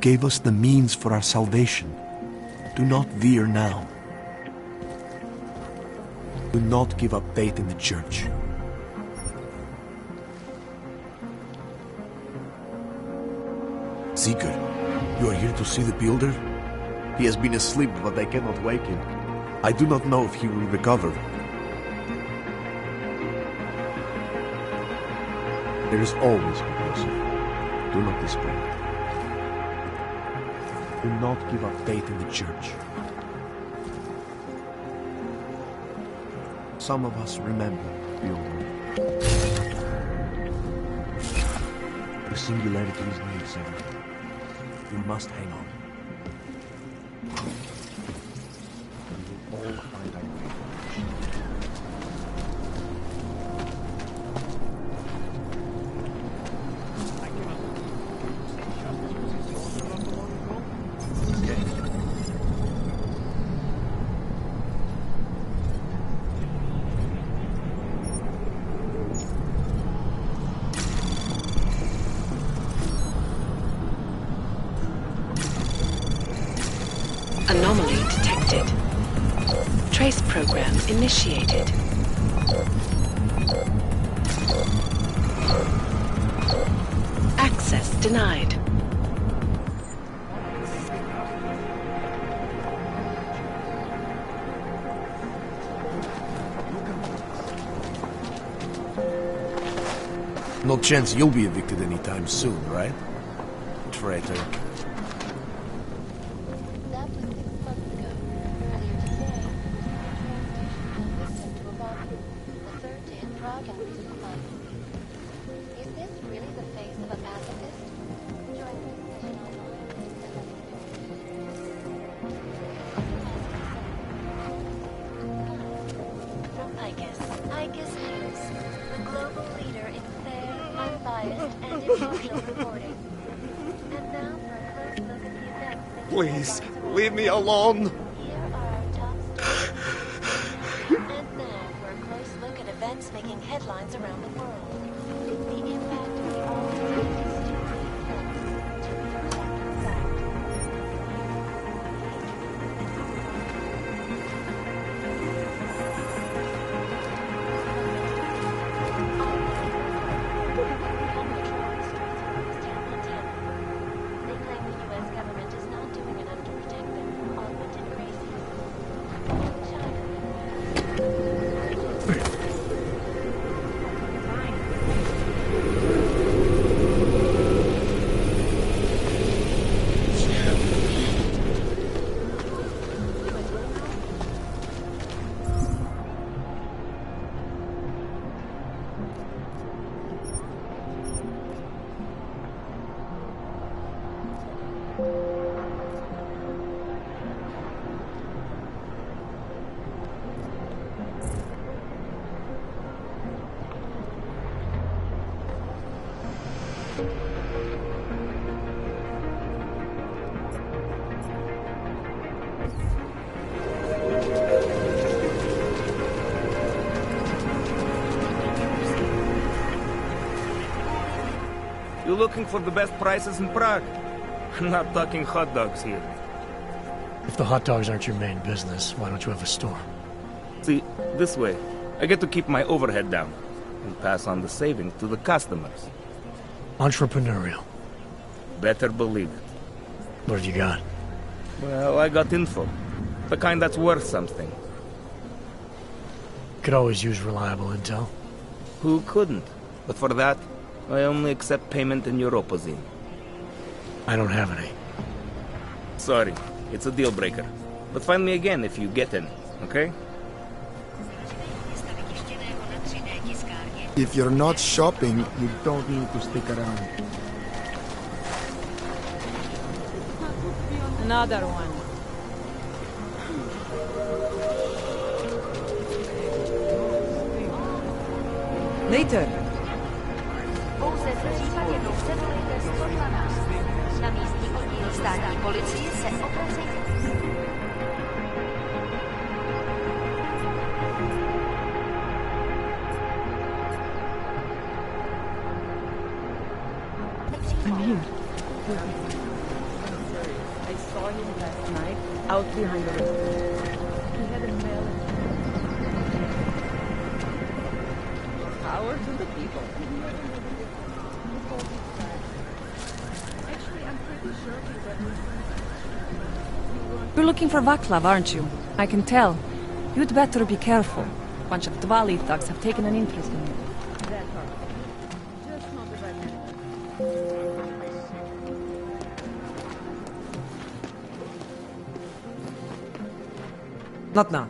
gave us the means for our salvation. Do not veer now. Do not give up faith in the Church. Seeker, you are here to see the Builder? He has been asleep, but I cannot wake him. I do not know if he will recover. There is always hope, Joseph. Do not despair. Do not give up faith in the Church. Some of us remember Builder. The singularity is near, Seven. We must hang on. We will all find our way. Anomaly detected. Trace program initiated. Access denied. No chance you'll be evicted anytime soon, right? Traitor. Please, leave me alone. And now for a close look at events making headlines around the world. The impact of the You're looking for the best prices in Prague? I'm not talking hot dogs here. If the hot dogs aren't your main business, why don't you have a store? See, this way, I get to keep my overhead down and pass on the savings to the customers. Entrepreneurial. Better believe it. What have you got? Well, I got info. The kind that's worth something. Could always use reliable intel. Who couldn't? But for that, I only accept payment in Europozine. I don't have any. Sorry, it's a deal breaker. But find me again if you get any, okay? If you're not shopping, you don't need to stick around. Another one. Later. Pouze v případě potřebujete 112. Na místní oddíl státní policie se obracejte. I'm here. saw him last night out behind the restaurant. He had a melon. Power to the people. Actually, I'm pretty sure he represents. You're looking for Vaclav, aren't you? I can tell. You'd better be careful. A bunch of Dvali thugs have taken an interest in you. That part. Just not the right man. Not now.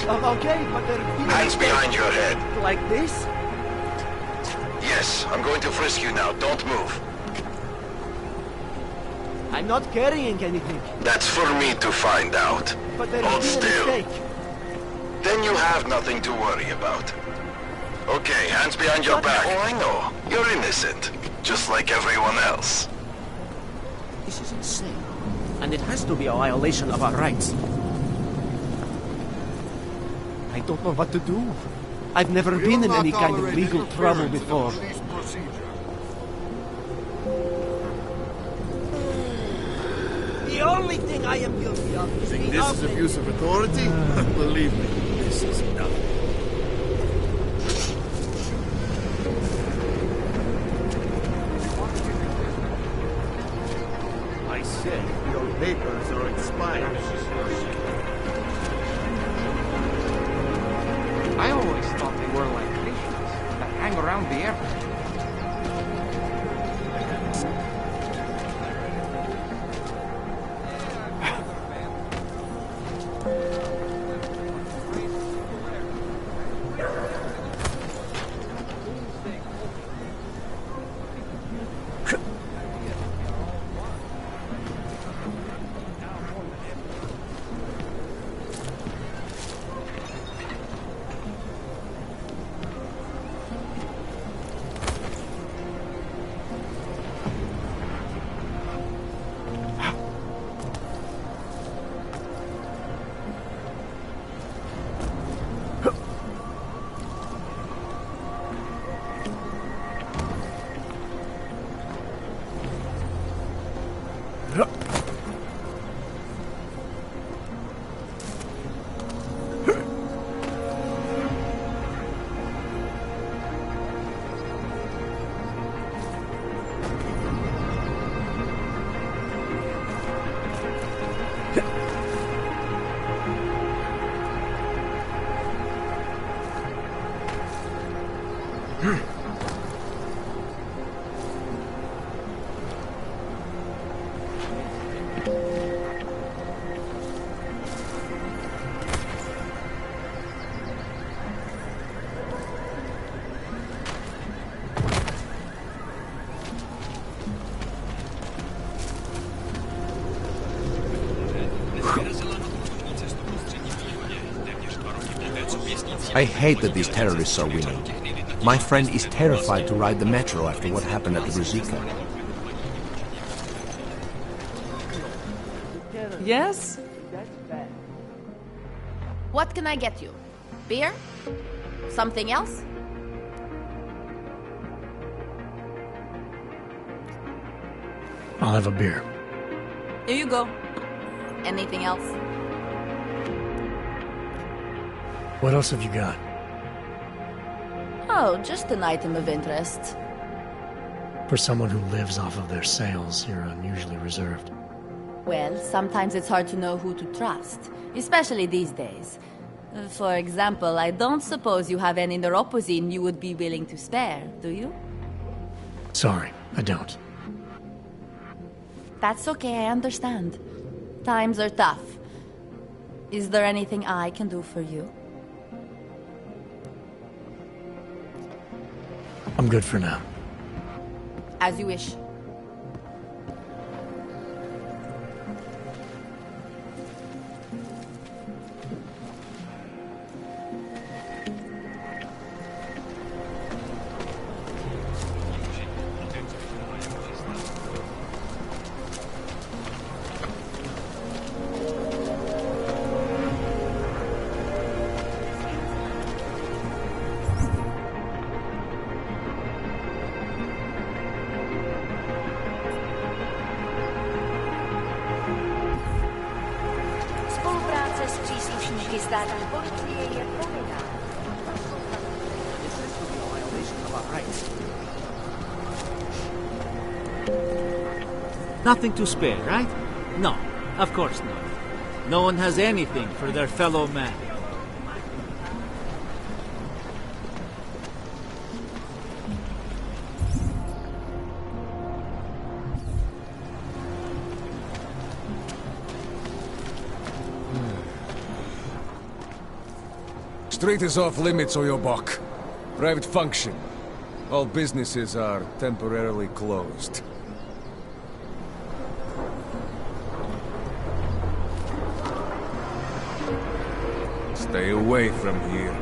Okay, but they're... Hands behind your head. Like this? Yes, I'm going to frisk you now. Don't move. I'm not carrying anything. That's for me to find out. But there's Hold been a still. mistake. Then you have nothing to worry about. Okay, hands behind your back. Oh, I know. You're innocent. Just like everyone else. This is insane. And it has to be a violation of our rights. I don't know what to do. I've never been in any kind of legal trouble before. The only thing I am guilty of is Think this is abuse of authority? Believe me, this is nothing. I said your papers are expired. I always thought they were like Christians that hang around the airport. I hate that these terrorists are winning. My friend is terrified to ride the metro after what happened at the Bruzika. Yes? What can I get you? Beer? Something else? I'll have a beer. Here you go. Anything else? What else have you got? Oh, just an item of interest. For someone who lives off of their sales, you're unusually reserved. Well, sometimes it's hard to know who to trust, especially these days. For example, I don't suppose you have any neuropozyne you would be willing to spare, do you? Sorry, I don't. That's okay, I understand. Times are tough. Is there anything I can do for you? I'm good for now. As you wish. Spolupráce s příslušníky státní policie je povinná. Nothing to spare, right? No, of course not. No one has anything for their fellow man. Street is off limits, or your buck. Private function. All businesses are temporarily closed. Stay away from here.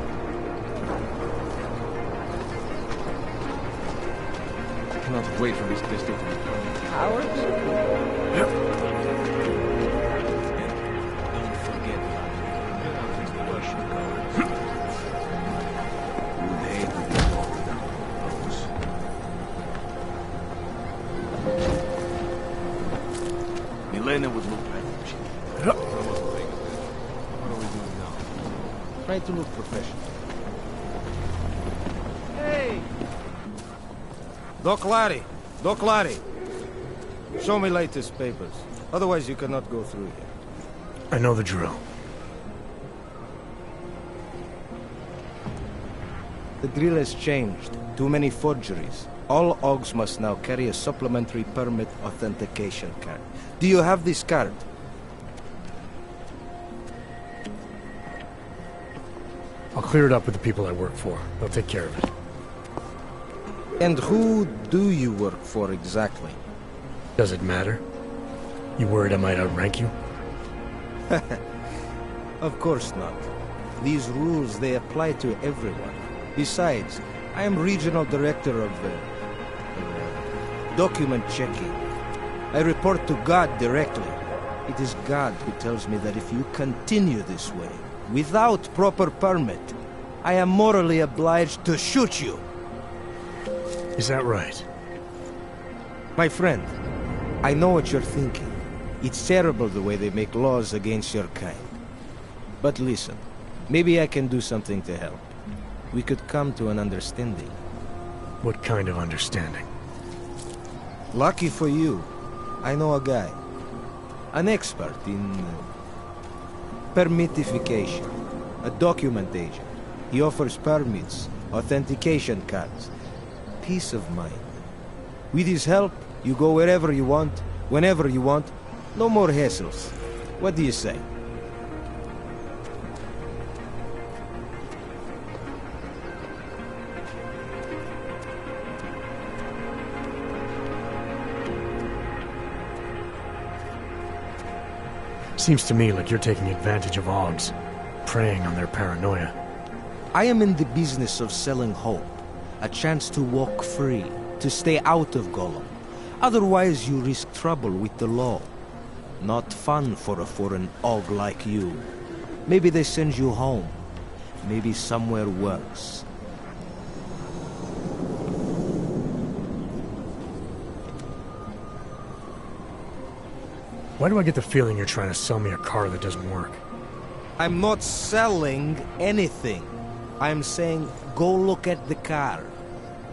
I cannot wait for this district to become cowards. Milena would look right at you. What are we doing now? Try to look professional. Hey! Doc Larry! Doc Larry! Show me latest papers. Otherwise you cannot go through here. I know the drill. The drill has changed. Too many forgeries. All OGs must now carry a supplementary permit authentication card. Do you have this card? I'll clear it up with the people I work for. They'll take care of it. And who do you work for exactly? Does it matter? You worried I might outrank you? Of course not. These rules, they apply to everyone. Besides, I am regional director of document checking. I report to God directly. It is God who tells me that if you continue this way, without proper permit, I am morally obliged to shoot you. Is that right? My friend, I know what you're thinking. It's terrible the way they make laws against your kind. But listen, maybe I can do something to help. We could come to an understanding. What kind of understanding? Lucky for you, I know a guy. An expert in permitification. A document agent. He offers permits, authentication cards. Peace of mind. With his help, you go wherever you want, whenever you want. No more hassles. What do you say? Seems to me like you're taking advantage of OGs, preying on their paranoia. I am in the business of selling hope. A chance to walk free, to stay out of Gollum. Otherwise you risk trouble with the law. Not fun for a foreign OG like you. Maybe they send you home. Maybe somewhere worse. Why do I get the feeling you're trying to sell me a car that doesn't work? I'm not selling anything. I'm saying, go look at the car.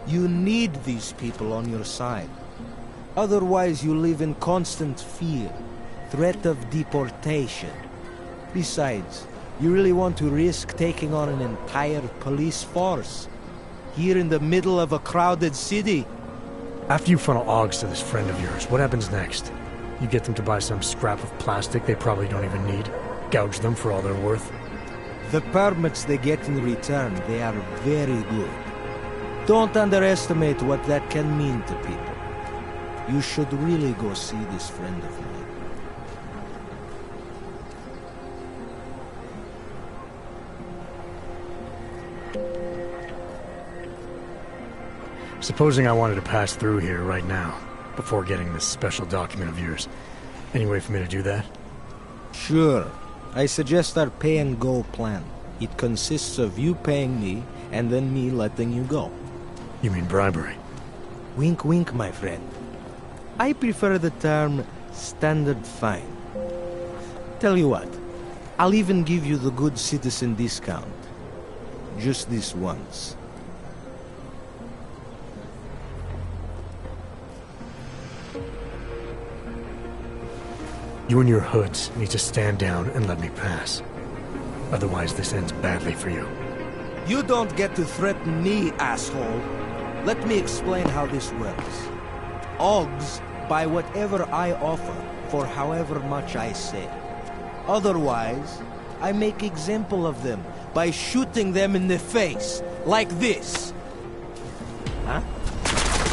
You need these people on your side. Otherwise, you live in constant fear, threat of deportation. Besides, you really want to risk taking on an entire police force? Here in the middle of a crowded city? After you funnel Augs to this friend of yours, what happens next? You get them to buy some scrap of plastic they probably don't even need? Gouge them for all they're worth? The permits they get in return, they are very good. Don't underestimate what that can mean to people. You should really go see this friend of mine. Supposing I wanted to pass through here right now, before getting this special document of yours. Any way for me to do that? Sure. I suggest our pay-and-go plan. It consists of you paying me, and then me letting you go. You mean bribery? Wink, wink, my friend. I prefer the term standard fine. Tell you what, I'll even give you the good citizen discount. Just this once. You and your hoods need to stand down and let me pass. Otherwise, this ends badly for you. You don't get to threaten me, asshole. Let me explain how this works. Augs buy whatever I offer for however much I say. Otherwise, I make example of them by shooting them in the face, like this. Huh?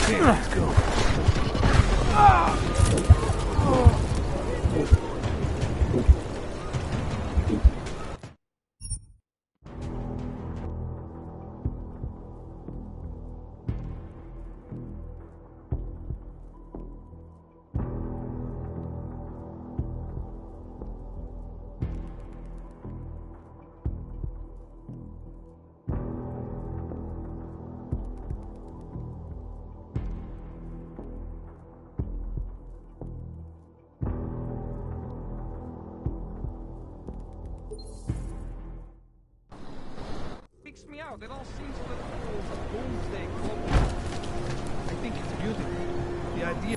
Okay, let's go. Me out. It all seems a little doomsday cloak. I think it's beautiful. The idea.